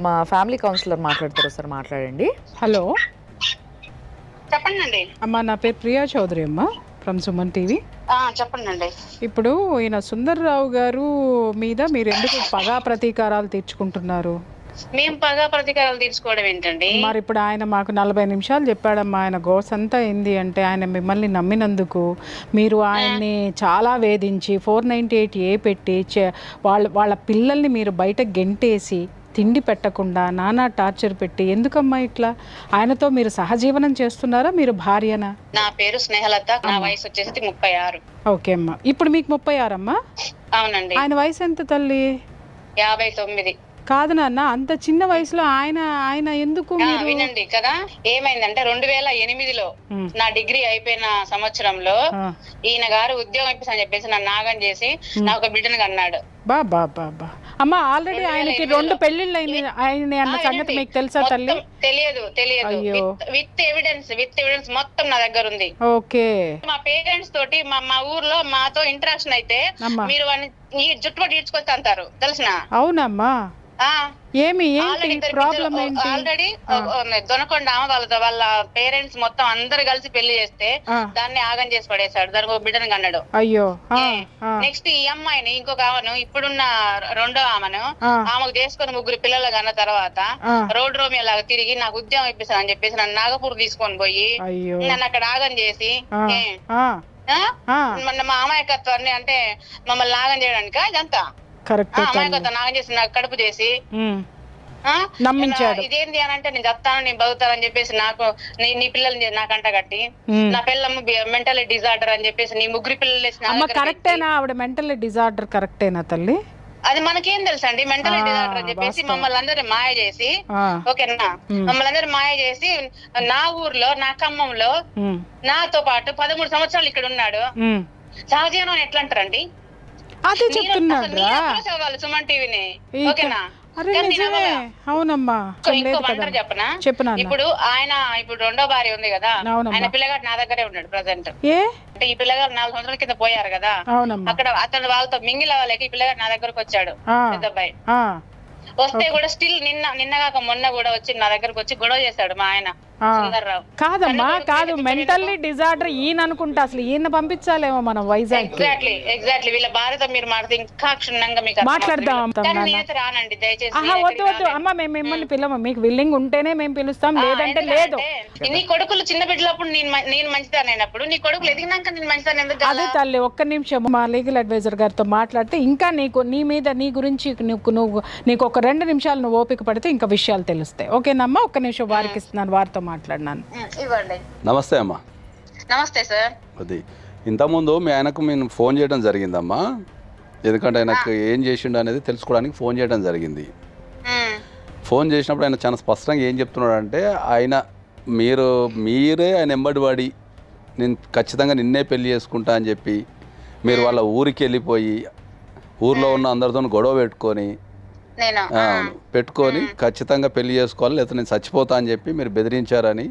మా ఫ్యామిలీ కౌన్సిలర్ మాట్లాడతారు, సార్ మాట్లాడండి. హలో చెప్పండి. అమ్మా, నా పేరు ప్రియా చౌదరి అమ్మ, ఫ్రమ్ సుమన్ టీవీ. చెప్పండి. ఇప్పుడు ఈయన సుందర్రావు గారు మీద మీరు ఎందుకు పగా ప్రతీకారాలు తీర్చుకుంటున్నారు? మేము పగా ప్రతీకారాలు తీర్చుకోవడం ఏంటండి? మరి ఇప్పుడు ఆయన మాకు 40 నిమిషాలు చెప్పాడమ్మా. ఆయన గోస్ అంతా ఏంది అంటే ఆయన మిమ్మల్ని నమ్మినందుకు మీరు ఆయన్ని చాలా వేధించి 498A పెట్టి వాళ్ళ పిల్లల్ని మీరు బయట గెంటేసి తిండి పెట్టకుండా నానా టార్చర్ పెట్టి, ఎందుకమ్మా ఇట్లా? ఆయనతో మీరు సహజీవనం చేస్తున్నారా? మీరు భార్యనా? నా పేరు స్నేహలత, నా వయసు వచ్చేసి 36. ఓకే అమ్మా, ఇప్పుడు మీకు 36 అమ్మా? అవునండి. ఆయన వయసు ఎంత తల్లి? 59. కాదు నాన్న, అంత చిన్న వయసులో ఆయన ఎందుకు? వినండి కదా, ఏమైందంటే 2008లో నా డిగ్రీ అయిపోయిన సంవత్సరంలో ఈయన గారు ఉద్యోగం ఇప్పిస్తా చెప్పేసి నన్ను నాగం చేసి నా ఒక బిడ్డను కన్నాడు. బాబా అమ్మా, ఆల్రెడీ ఆయనకి 2 పెళ్లిళ్ళు అయింది అన్న సంగతి మీకు తెలుసా తల్లి? తెలియదు. విత్ ఎవిడెన్స్ మొత్తం నా దగ్గర ఉంది. ఓకే, మా పేరెంట్స్ తోటి మా ఊర్లో మాతో ఇంటరాక్షన్ అయితే మీరు వాడిని జుట్టుపట్టి ఈడ్చుకొస్తా అంటారు, తెలిసిన? అవునమ్మా, ఏంటి ప్రాబ్లం? ఆల్రెడీ దొనకొండ వాళ్ళ పేరెంట్స్ మొత్తం అందరు కలిసి పెళ్లి చేస్తే దాన్ని ఆగం చేసి పడేశాడు. దానికి ఒక బిడ్డను కన్నాడు. అయ్యో. నెక్స్ట్ ఈ అమ్మాయిని ఇంకొక ఆమెను, ఇప్పుడున్న రెండో ఆమెను ఆమెకు చేసుకుని 3 పిల్లలు కన్న తర్వాత రోడ్ రోమి లాగా తిరిగి నాకు ఉద్యోగం ఇప్పిస్తాను అని చెప్పేసి నన్ను నాగపూర్ తీసుకొని పోయి నన్ను అక్కడ ఆగం చేసి మా అమాయకత్వాన్ని అంటే మమ్మల్ని నాగం చేయడానికి ఇదంతా అమాయకత్వం నాగం చేసి నాకు కడుపు చేసి నమ్మించాడు. ఇదేంటి అని అంటే నేను చెప్తాను, నేను బతుకుతానని చెప్పేసి నాకు నీ పిల్లల్ని నాకంట కట్టి నా పిల్లమ్మ మెంటల్ డిజార్డర్ అని చెప్పేసి నీ 3 పిల్లలు. కరెక్టేనా ఆవిడ మెంటల్ డిజార్డర్? కరెక్టేనా తల్లి? అది మనకేం తెలుసు అండి, మెంటల్ డిజార్డర్ అని చెప్పేసి మమ్మల్ని అందరినీ మాయ చేసి, ఓకేనా, మమ్మల్ని అందరినీ మాయ చేసి నా ఊర్లో నా ఖమ్మంలో నాతో పాటు 13 సంవత్సరాలు ఇక్కడ ఉన్నాడు. సహజీవనం ఎట్లా అంటారండి? అదే చెప్తున్నాడు సుమన్ టీవీని, ఓకేనా? అరే కానీ నిజమే, అవునమ్మా. ఇంకో వంటర్ చెప్పనా? చెప్పనా? ఇప్పుడు ఇప్పుడు రెండో భార్య ఉంది కదా, అవునమ్మా. ఆయన పిల్లగాడు నా దగ్గరే ఉన్నాడు ప్రజెంట్. ఏ అంటే ఈ పిల్లగాడు 4 సంవత్సరాల కింద పోయారు కదా, అవునమ్మా. అక్కడ అతను వాళ్ళతో మింగిల్ అవ్వలేక ఈ పిల్లగాడు నా దగ్గరకు వచ్చాడు. పెద్ద అబ్బాయి ఆ, వస్తే కూడా స్టిల్ నిన్నగాక మొన్న కూడా వచ్చి నా దగ్గరకు వచ్చి గొడవ చేశాడు మా ఆయన సుందర్రావు. కాదమ్మా, కాదు, మెంటల్లీ డిజార్డర్ ఈయన అనుకుంటా. అసలు ఈయన పంపించాలేమో మనం వైజాగ్. ఎగ్జాక్ట్లీ వీళ్ళ భార్యతో మీరు మాట్లాడితే ఇంకా క్షుణ్ణంగా మీకు మాట్లాడదాం. కానీ నేనైతే రానండి దయచేసి. ఆహా, వద్దు అమ్మా, మేము మిమ్మల్ని పిలవము. మీకు విల్లింగ్ ఉంటేనే మేము పిలుస్తాం, లేదంటే లేదు. నీ కొడుకులు చిన్న బిడ్డలప్పుడు నేను మంచిదానైనప్పుడు నీ కొడుకులు ఎదిగినాక నేను మంచిదాన్ని ఎందుకు కాదా? అదే తల్లి, ఒక్క నిమిషం మా లీగల్ అడ్వైజర్ గారితో మాట్లాడితే ఇంకా నీ గురించి నీకు ఒక 2 నిమిషాలు నువ్వు ఓపిక పడితే ఇంకా విషయాలు తెలుస్తాయి. ఓకేనమ్మా, ఒక్క నిమిషం వారికి ఇస్తున్నాను, వారితో మాట్లాడినాను. ఇవ్వండి. నమస్తే అమ్మా. నమస్తే సార్. అది ఇంతకుముందు మీ ఆయనకు మేము ఫోన్ చేయడం జరిగిందమ్మా, ఎందుకంటే ఆయనకు ఏం చేసిండు అనేది తెలుసుకోవడానికి ఫోన్ చేయడం జరిగింది. ఫోన్ చేసినప్పుడు ఆయన చాలా స్పష్టంగా ఏం చెప్తున్నాడు అంటే, మీరే ఆయన ఎంబడి పడి నేను ఖచ్చితంగా నిన్నే పెళ్లి చేసుకుంటా అని చెప్పి మీరు వాళ్ళ ఊరికి వెళ్ళిపోయి ఊర్లో ఉన్న అందరితో గొడవ పెట్టుకొని ఖచ్చితంగా పెళ్లి చేసుకోవాలి, లేకపోతే నేను చచ్చిపోతా అని చెప్పి మీరు బెదిరించారని,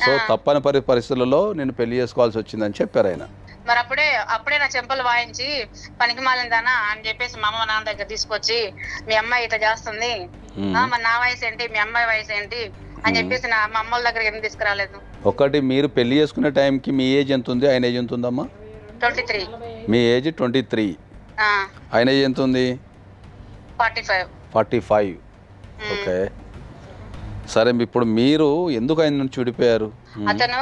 సో తప్పని పరిస్థితులలో నేను పెళ్లి చేసుకోవాల్సి వచ్చిందని చెప్పారు ఆయన. మరి అప్పుడే నా చెంపలు వాయించి పనికి మాలిందానా అని చెప్పేసి మా అమ్మ నాన్న దగ్గర తీసుకొచ్చి మీ అమ్మాయి ఇట్లా చేస్తుంది, మరి నా వయసు ఏంటి మీ అమ్మాయి వయసు ఏంటి అని చెప్పేసి మా అమ్మ వాళ్ళ దగ్గర ఎందుకు తీసుకురాలేదు? ఒకటి, మీరు పెళ్లి చేసుకునే టైంకి మీ ఏజ్ ఎంత ఉంది, ఆయన ఏజ్ ఎంత ఉందమ్మా? 23. మీ ఏజ్ 23, ఆయన ఏజ్ ఎంత ఉంది? 45. ఓకే, సరే. ఇప్పుడు మీరు ఎందుకు ఆయన నుంచి విడిపోయారు? అతను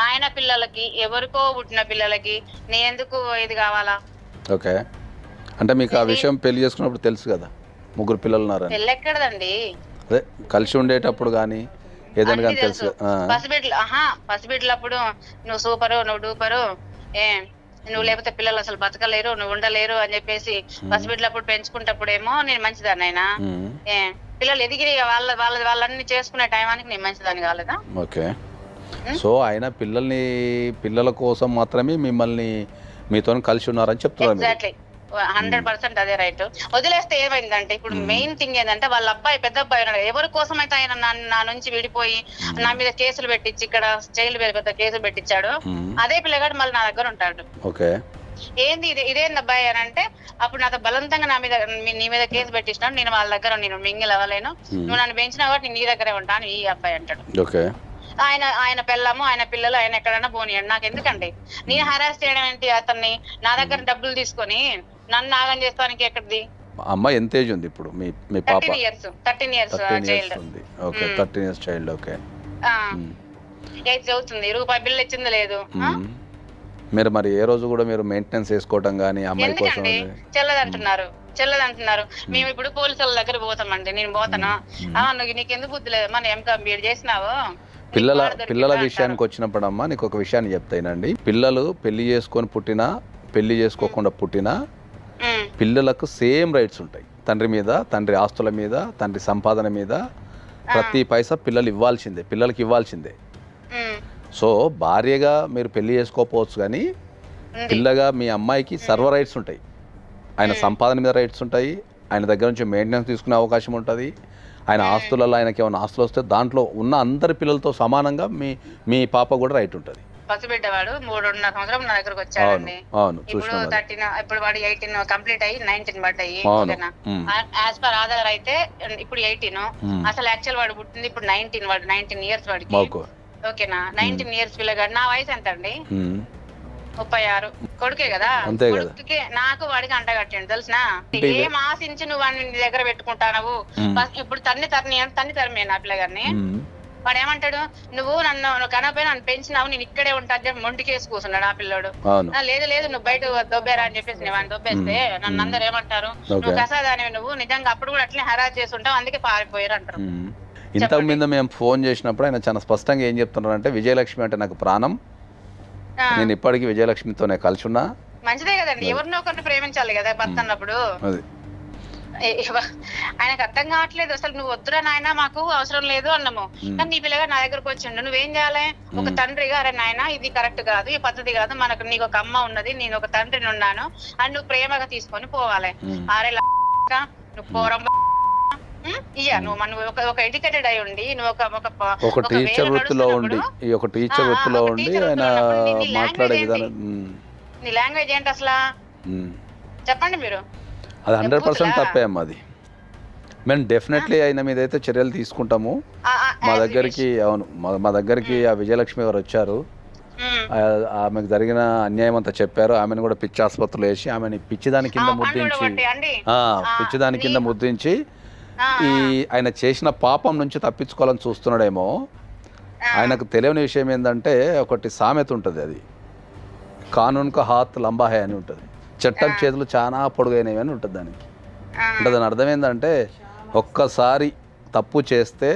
ఆయన పిల్లలకి ఎవరికో పుట్టిన పిల్లలకి నేను ఎందుకు ఇది కావాలా? ఓకే, అంటే మీకు ఆ విషయం పెళ్లి చేసుకున్నప్పుడు తెలుసు కదా 3 పిల్లలు ఉన్నారని? పెళ్ళి ఎక్కడదండి, అదే కలిసి ఉండేటప్పుడు కానీ ఏదైనా కానీ తెలుసు. పసిబిడ్డలప్పుడు నువ్వు సూపరు, నువ్వు డూపరు, నువ్వు లేకపోతే పిల్లలు అసలు బతకలేరు, నువ్వు ఉండలేరు అని చెప్పేసి పసిబిడ్డలప్పుడు పెంచుకుంటప్పుడేమో నేను మంచిదాన్ని, అయినా పిల్లలు ఎదిగి వాళ్ళన్ని చేసుకునే టైమానికి నేను మంచిదాన్ని కాలేదా? ఓకే, సో ఆయన పిల్లల కోసం మాత్రమే మీతో కలిసి ఉన్నారని చెప్తున్నారు. ఎగ్జాక్ట్లీ 100% అదే రైట్. వదిలేస్తే ఏమైందంటే ఇప్పుడు మెయిన్ థింగ్ ఏంటంటే వాళ్ళ పెద్ద అబ్బాయి ఉన్నాడు, ఎవరి కోసం అయితే ఆయన నా నుంచి విడిపోయి నా మీద కేసులు పెట్టించి ఇక్కడ జైలు పెద్ద కేసులు పెట్టించాడు, అదే పిల్లగాడు మళ్ళీ నా దగ్గర ఉంటాడు. ఓకే, ఏంది ఇదేంది అబ్బాయి అని అంటే, అప్పుడు నాతో బలవంతంగా నీ మీద కేసు పెట్టించినాడు, నేను వాళ్ళ దగ్గర నేను మింగిల్ అవ్వలేను, నువ్వు నన్ను పెంచినా కాబట్టి నేను నీ దగ్గరే ఉంటాను ఈ అబ్బాయి అంటాడు. ఓకే, ఆయన పిల్లము ఆయన పిల్లలు ఆయన ఎక్కడైనా పోనీయండి, నాకు ఎందుకండి నేను హరాస్ చేయడం ఏంటి? అతన్ని నా దగ్గర డబ్బులు తీసుకొని నన్ను నాగం చేస్తానికి ఎక్కడిది? అమ్మ ఎంత ఏజ్ ఉంది ఇప్పుడు మీ పాప? 13 years child. Okay, 13 years child. Okay, 8 చదువుతుంది, రూపాయి బిల్లు ఇచ్చింది లేదు. మీరు మరి ఏ రోజు కూడా మీరు మెయింటెనెన్స్ చేసుకోవడం కానీ అమ్మాయి కోసం? చెల్లదంటున్నారు. మేము ఇప్పుడు పోలీసుల దగ్గర పోతామండి, నేను పోతాను. నీకు ఎందుకు బుద్ధి లేదు, మనం ఎంబీఏ చేసినావు? పిల్లల విషయానికి వచ్చినప్పుడు అమ్మా నీకు ఒక విషయాన్ని చెప్తానండి. పిల్లలు పెళ్లి చేసుకొని పుట్టినా పెళ్లి చేసుకోకుండా పుట్టినా పిల్లలకు సేమ్ రైట్స్ ఉంటాయి. తండ్రి మీద, తండ్రి ఆస్తుల మీద, తండ్రి సంపాదన మీద ప్రతి పైసా పిల్లలకి ఇవ్వాల్సిందే. సో భార్యగా మీరు పెళ్లి చేసుకోకపోవచ్చు కానీ పిల్లగా మీ అమ్మాయికి సర్వ రైట్స్ ఉంటాయి. ఆయన సంపాదన మీద రైట్స్ ఉంటాయి, ఆయన దగ్గర నుంచి మెయింటెనెన్స్ తీసుకునే అవకాశం ఉంటుంది. ఆయన ఆస్తులలో ఆయనకి ఏమైనా ఆస్తులు వస్తే దాంట్లో ఉన్న అందరి పిల్లలతో సమానంగా మీ పాప కూడా రైట్ ఉంటుంది. పసిబిడ్డవాడు 3.5 సంవత్సరం నా దగ్గరకు వచ్చాడండి. ఇప్పుడు వాడు 18 కంప్లీట్ అయ్యి 19 పడ్డాయి. యాజ్ పర్ ఆధార్ అయితే ఇప్పుడు 18. అసలు యాక్చువల్ వాడు పుట్టింది ఇప్పుడు 19. వాడు 19 ఇయర్స్ వాడికి. ఓకేనా? 19 ఇయర్స్ పిల్లగాడు. నా వయసు ఎంత అండి? 36. కొడుకే కదా, కొడుకుకి నాకు వాడికి అంట కట్టిండు తెలుసునా? ఏం ఆశించి నువ్వు వాడిని నీ దగ్గర పెట్టుకుంటావు? ఇప్పుడు తన్ని తరిమే నా పిల్లగారిని. వాడు ఏమంటాడు, నువ్వు నన్ను కనపై నన్ను పెంచినావు, నేను ఇక్కడే ఉంటా అని చెప్పి మొండికేసి కూర్చున్నాడు ఆ పిల్లోడు. లేదు నువ్వు బయట దొబ్బేరా అని చెప్పేసి నేను దొబ్బేస్తే నన్ను అందరు ఏమంటారు, నువ్వు కసాదాని, నువ్వు నిజంగా అప్పుడు కూడా అట్లనే హరాజ్ చేస్తుంటావు, అందుకే పారిపోయారు అంటారు. ఇంతకు మీద మేము ఫోన్ చేసినప్పుడు ఆయన చాలా స్పష్టంగా ఏం చెప్తున్నారు అంటే, విజయలక్ష్మి అంటే నాకు ప్రాణం, నేను ఇప్పటికీ విజయలక్ష్మితోనే కలిసి ఉన్నా. మంచిదే కదండి, ఎవరినో ఒకరిని ప్రేమించాలి కదా భర్త అన్నప్పుడు. ఆయనకు అర్థం కావట్లేదు అసలు. నువ్వు వద్దురా నాయన, మాకు అవసరం లేదు అన్నాము. కానీ నీ పిల్లగా నా దగ్గరకు వచ్చిండు, నువ్వేం చేయాలి? ఒక తండ్రిగా, అరే నాయన ఇది కరెక్ట్ కాదు, ఈ పద్ధతి కాదు, నీకు ఒక అమ్మ ఉన్నది, నేను ఒక తండ్రిని ఉన్నాను అని నువ్వు ప్రేమగా తీసుకొని పోవాలి. అరే నువ్వు పోరం ఇయ్యా నువ్వు ఒక ఎడ్యుకేటెడ్ అయి ఉండి నువ్వు ఒక టీచర్ వృత్తిలో ఉండి ఆయన మాట్లాడే విధానం నీ లాంగ్వేజ్ ఏంటి అసలు చెప్పండి మీరు. అది 100% తప్పే అమ్మా. అది మేము డెఫినెట్లీ ఆయన మీద అయితే చర్యలు తీసుకుంటాము. మా దగ్గరికి మా దగ్గరికి ఆ విజయలక్ష్మి గారు వచ్చారు. ఆమెకు జరిగిన అన్యాయం అంతా చెప్పారు. ఆమెను కూడా పిచ్చి ఆసుపత్రిలో వేసి ఆమెని పిచ్చిదాని కింద ముద్రించి ఈ ఆయన చేసిన పాపం నుంచి తప్పించుకోవాలని చూస్తున్నాడేమో. ఆయనకు తెలియని విషయం ఏంటంటే ఒకటి సామెత ఉంటుంది, అది కానూన్ కా హాత్ లంబా హై అని ఉంటుంది. చట్టం చేతులు చాలా పొడుగైనవి అని ఉంటుంది దానికి. అంటే దాని అర్థం ఏంటంటే ఒక్కసారి తప్పు చేస్తే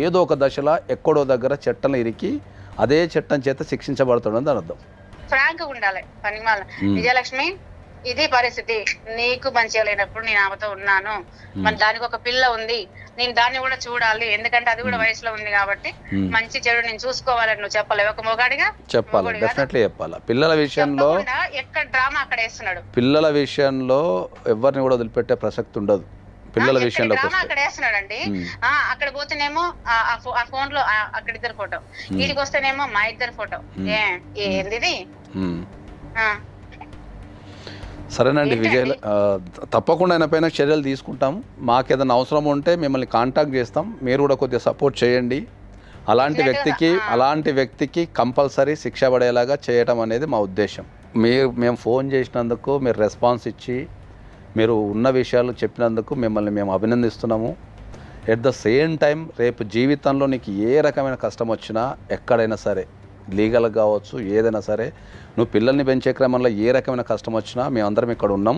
ఏదో ఒక దశలో ఎక్కడో దగ్గర చట్టం ఇరికి అదే చట్టం చేత శిక్షించబడుతుందని దాని అర్థం. ఫ్రాంక్ ఉండాలి పనిమాల. విజయలక్ష్మి ఇది పరిస్థితి, నీకు మంచిగా లేనప్పుడు నేను ఆమెతో ఉన్నాను, మరి దానికి ఒక పిల్ల ఉంది, నేను దాన్ని కూడా చూడాలి, ఎందుకంటే అది కూడా వయసులో ఉంది కాబట్టి మంచి చెడు నేను చూసుకోవాలని నువ్వు చెప్పలేవు ఒక మొగాడిగా? చెప్పాలి, డెఫినెట్లీ చెప్పాలి. పిల్లల విషయంలో ఎక్కడ డ్రామా అక్కడ వేస్తున్నాడు. పిల్లల విషయంలో ఎవరిని కూడా వదిలిపెట్టే ప్రసక్తి ఉండదు. పిల్లల విషయంలో అక్కడ వేస్తున్నాడండి. అక్కడ పోతేనేమో ఆ ఫోన్ లో అక్కడ ఇద్దరు ఫోటో, వీడికి వస్తేనేమో మా ఇద్దరు ఫోటో. ఏంది? సరేనండి విజయ్, తప్పకుండా ఆయన పైన చర్యలు తీసుకుంటాం. మాకు ఏదైనా అవసరం ఉంటే మిమ్మల్ని కాంటాక్ట్ చేస్తాం. మీరు కూడా కొద్దిగా సపోర్ట్ చేయండి. అలాంటి వ్యక్తికి కంపల్సరీ శిక్ష పడేలాగా చేయటం అనేది మా ఉద్దేశం. మేము ఫోన్ చేసినందుకు మీరు రెస్పాన్స్ ఇచ్చి మీరు ఉన్న విషయాలు చెప్పినందుకు మిమ్మల్ని మేము అభినందిస్తున్నాము. ఎట్ ద సేమ్ టైం రేపు జీవితంలో నీకు ఏ రకమైన కష్టం వచ్చినా ఎక్కడైనా సరే, లీగల్గా కావచ్చు, ఏదైనా సరే, నువ్వు పిల్లల్ని పెంచే క్రమంలో ఏ రకమైన కష్టం వచ్చినా మేమందరం ఇక్కడ ఉన్నాం.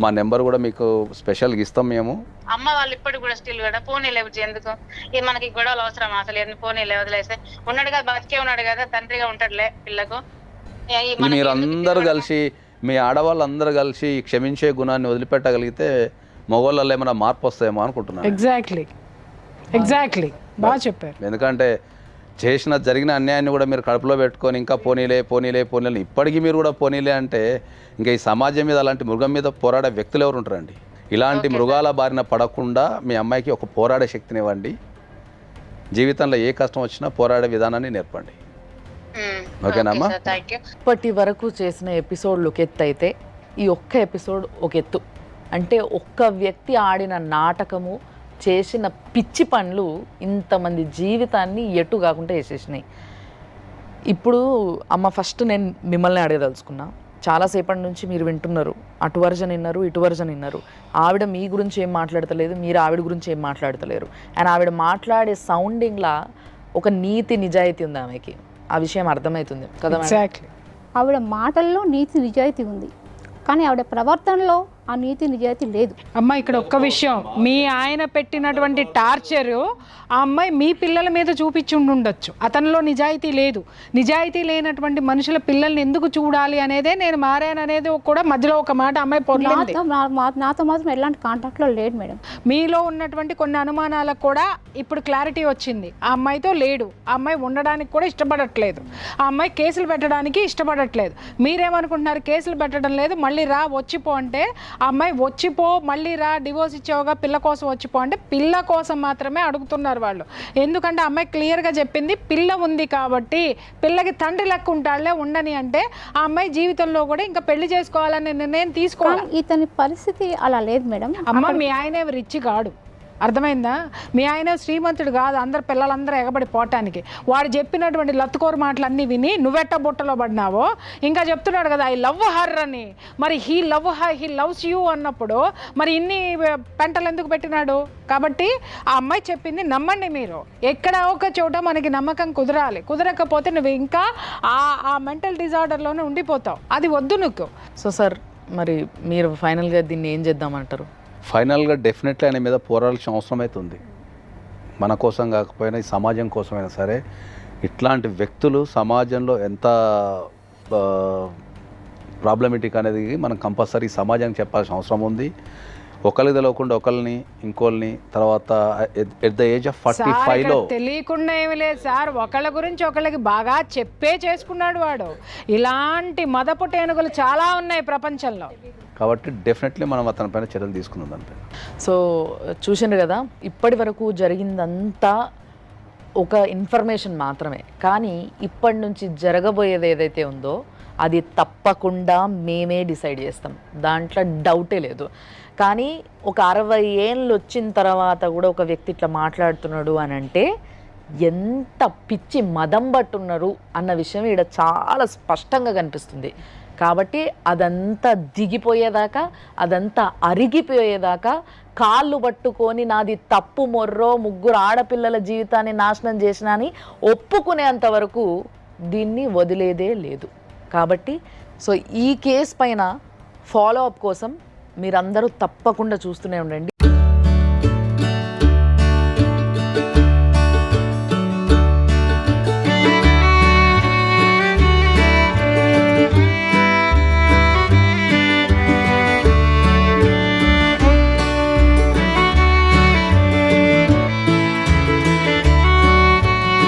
మా నెంబర్ కూడా మీకు స్పెషల్గా ఇస్తాం. మేము అమ్మ వాళ్ళు ఇప్పటికి కూడా స్టిల్ కూడా పోనీ లేవు, ఎందుకు మనకి గొడవలు అవసరం అసలు? పోనీ లేవు, వదిలేస్తే ఉన్నాడు కదా, బతికే ఉన్నాడు కదా, తండ్రిగా ఉంటాడులే పిల్లకు. మీరందరూ కలిసి, మీ ఆడవాళ్ళందరూ కలిసి క్షమించే గుణాన్ని వదిలిపెట్టగలిగితే మగవాళ్ళలో ఏమైనా మార్పు వస్తాయేమో అనుకుంటున్నాను. ఎగ్జాక్ట్లీ బాగా చెప్పారు. ఎందుకంటే జరిగిన అన్యాయాన్ని కూడా మీరు కడుపులో పెట్టుకొని ఇంకా పోనీలే ఇప్పటికీ మీరు కూడా పోనీలే అంటే ఇంకా ఈ సమాజం మీద అలాంటి మృగం మీద పోరాడే వ్యక్తులు ఎవరు ఉంటారండి? ఇలాంటి మృగాల బారిన పడకుండా మీ అమ్మాయికి ఒక పోరాడే శక్తిని ఇవ్వండి. జీవితంలో ఏ కష్టం వచ్చినా పోరాడే విధానాన్ని నేర్పండి. ఓకేనమ్మా? ఇప్పటి వరకు చేసిన ఎపిసోడ్లు ఒక ఎత్తు అయితే ఈ ఒక్క ఎపిసోడ్ ఒక ఎత్తు. అంటే ఒక్క వ్యక్తి ఆడిన నాటకము, చేసిన పిచ్చి పనులు ఇంతమంది జీవితాన్ని ఎటు కాకుండా వేసేసినాయి. ఇప్పుడు అమ్మ, ఫస్ట్ నేను మిమ్మల్ని అడగదలుచుకున్నా. చాలాసేపటి నుంచి మీరు వింటున్నారు, అటు వర్జన్ విన్నారు, ఇటు వర్జన్ విన్నారు. ఆవిడ మీ గురించి ఏం మాట్లాడతలేదు, మీరు ఆవిడ గురించి ఏం మాట్లాడతలేరు. అండ్ ఆవిడ మాట్లాడే సౌండింగ్లా ఒక నీతి నిజాయితీ ఉంది ఆమెకి. ఆ విషయం అర్థమవుతుంది కదా? ఆవిడ మాటల్లో నీతి నిజాయితీ ఉంది, కానీ ఆవిడ ప్రవర్తనలో ఆ నీతి నిజాయితీ లేదు. అమ్మ, ఇక్కడ ఒక్క విషయం, మీ ఆయన పెట్టినటువంటి టార్చరు ఆ అమ్మాయి మీ పిల్లల మీద చూపించి ఉండొచ్చు. అతనిలో నిజాయితీ లేదు. నిజాయితీ లేనటువంటి మనుషుల పిల్లల్ని ఎందుకు చూడాలి అనేదే నేను మారాననేది కూడా మధ్యలో ఒక మాట అమ్మాయి పొందింది. నాతో మాత్రం ఎలాంటి కాంటాక్ట్లో లేడు మేడం. మీలో ఉన్నటువంటి కొన్ని అనుమానాలకు కూడా ఇప్పుడు క్లారిటీ వచ్చింది. ఆ అమ్మాయితో లేడు, ఆ అమ్మాయి ఉండడానికి కూడా ఇష్టపడట్లేదు, ఆ అమ్మాయి కేసులు పెట్టడానికి ఇష్టపడట్లేదు. మీరేమనుకుంటున్నారు? కేసులు పెట్టడం లేదు, మళ్ళీ రా వచ్చిపో అంటే ఆ అమ్మాయి వచ్చిపో, మళ్ళీ రా, డివోర్స్ ఇచ్చావుగా, పిల్ల కోసం వచ్చిపో అంటే పిల్ల కోసం మాత్రమే అడుగుతున్నారు వాళ్ళు. ఎందుకంటే అమ్మాయి క్లియర్గా చెప్పింది, పిల్ల ఉంది కాబట్టి, పిల్లకి తండ్రి లెక్క ఉంటాడులే, ఉండని అంటే ఆ అమ్మాయి జీవితంలో కూడా ఇంకా పెళ్లి చేసుకోవాలని నిర్ణయం తీసుకోవాలి. ఇతని పరిస్థితి అలా లేదు మేడం. అమ్మ, మీ ఆయన రిచ్ కాడు, అర్థమైందా? మీ ఆయన శ్రీమంతుడు కాదు అందరు పిల్లలందరూ ఎగబడి పోవటానికి. వాడు చెప్పినటువంటి లత్తుకోరు మాటలన్నీ విని నువ్వెట్ట బుట్టలో పడినావో ఇంకా చెప్తున్నాడు కదా, ఐ లవ్ హర్ అని. మరి హీ లవ్స్ యూ అన్నప్పుడు మరి ఇన్ని పెంటలు ఎందుకు పెట్టినాడు? కాబట్టి ఆ అమ్మాయి చెప్పింది నమ్మండి మీరు. ఎక్కడ ఒక చోట మనకి నమ్మకం కుదరాలి, కుదరకపోతే నువ్వు ఇంకా ఆ మెంటల్ డిజార్డర్లోనే ఉండిపోతావు. అది వద్దు నువ్వు. సో సార్, మరి మీరు ఫైనల్గా దీన్ని ఏం చేద్దామంటారు? ఫైనల్గా డెఫినెట్లీ ఆయన మీద పోరాడాల్సిన అవసరం అయితే ఉంది. మన కోసం కాకపోయినా ఈ సమాజం కోసమైనా సరే. ఇట్లాంటి వ్యక్తులు సమాజంలో ఎంత ప్రాబ్లమేటిక్ అనేది మనం కంపల్సరీ సమాజానికి చెప్పాల్సిన అవసరం ఉంది. ఒకరికి తెలియకుండా ఒకరిని, ఇంకోళ్ళని, తర్వాత ఎట్ ద ఏజ్ ఆఫ్ 45లో తెలియకుండా ఏమి లేదు సార్, ఒకళ్ళ గురించి ఒకళ్ళకి బాగా చెప్పే చేసుకున్నాడు వాడు. ఇలాంటి మదపు టేనుగులు చాలా ఉన్నాయి ప్రపంచంలో. కాబట్టి డెఫినెట్లీ మనం అతని పైన చర్యలు తీసుకుందాం దానిపైన. సో చూసిండ్రు కదా, ఇప్పటి వరకు జరిగిందంతా ఒక ఇన్ఫర్మేషన్ మాత్రమే. కానీ ఇప్పటి నుంచి జరగబోయేది ఏదైతే ఉందో అది తప్పకుండా మేమే డిసైడ్ చేస్తాం, దాంట్లో డౌటే లేదు. కానీ ఒక 60 ఏళ్ళు వచ్చిన తర్వాత కూడా ఒక వ్యక్తి ఇట్లా మాట్లాడుతున్నాడు అని అంటే ఎంత పిచ్చి మదం పట్టున్నారు అన్న విషయం ఇక్కడ చాలా స్పష్టంగా కనిపిస్తుంది. కాబట్టి అదంతా దిగిపోయేదాకా, అదంతా అరిగిపోయేదాకా కాళ్ళు పట్టుకొని నాది తప్పు మొర్రో 3 ఆడపిల్లల జీవితాన్ని నాశనం చేసినా అని ఒప్పుకునేంత వరకు దీన్ని వదిలేదే లేదు. కాబట్టి సో ఈ కేసు పైన ఫాలో అప్ కోసం మీరందరూ తప్పకుండా చూస్తూనే ఉండండి.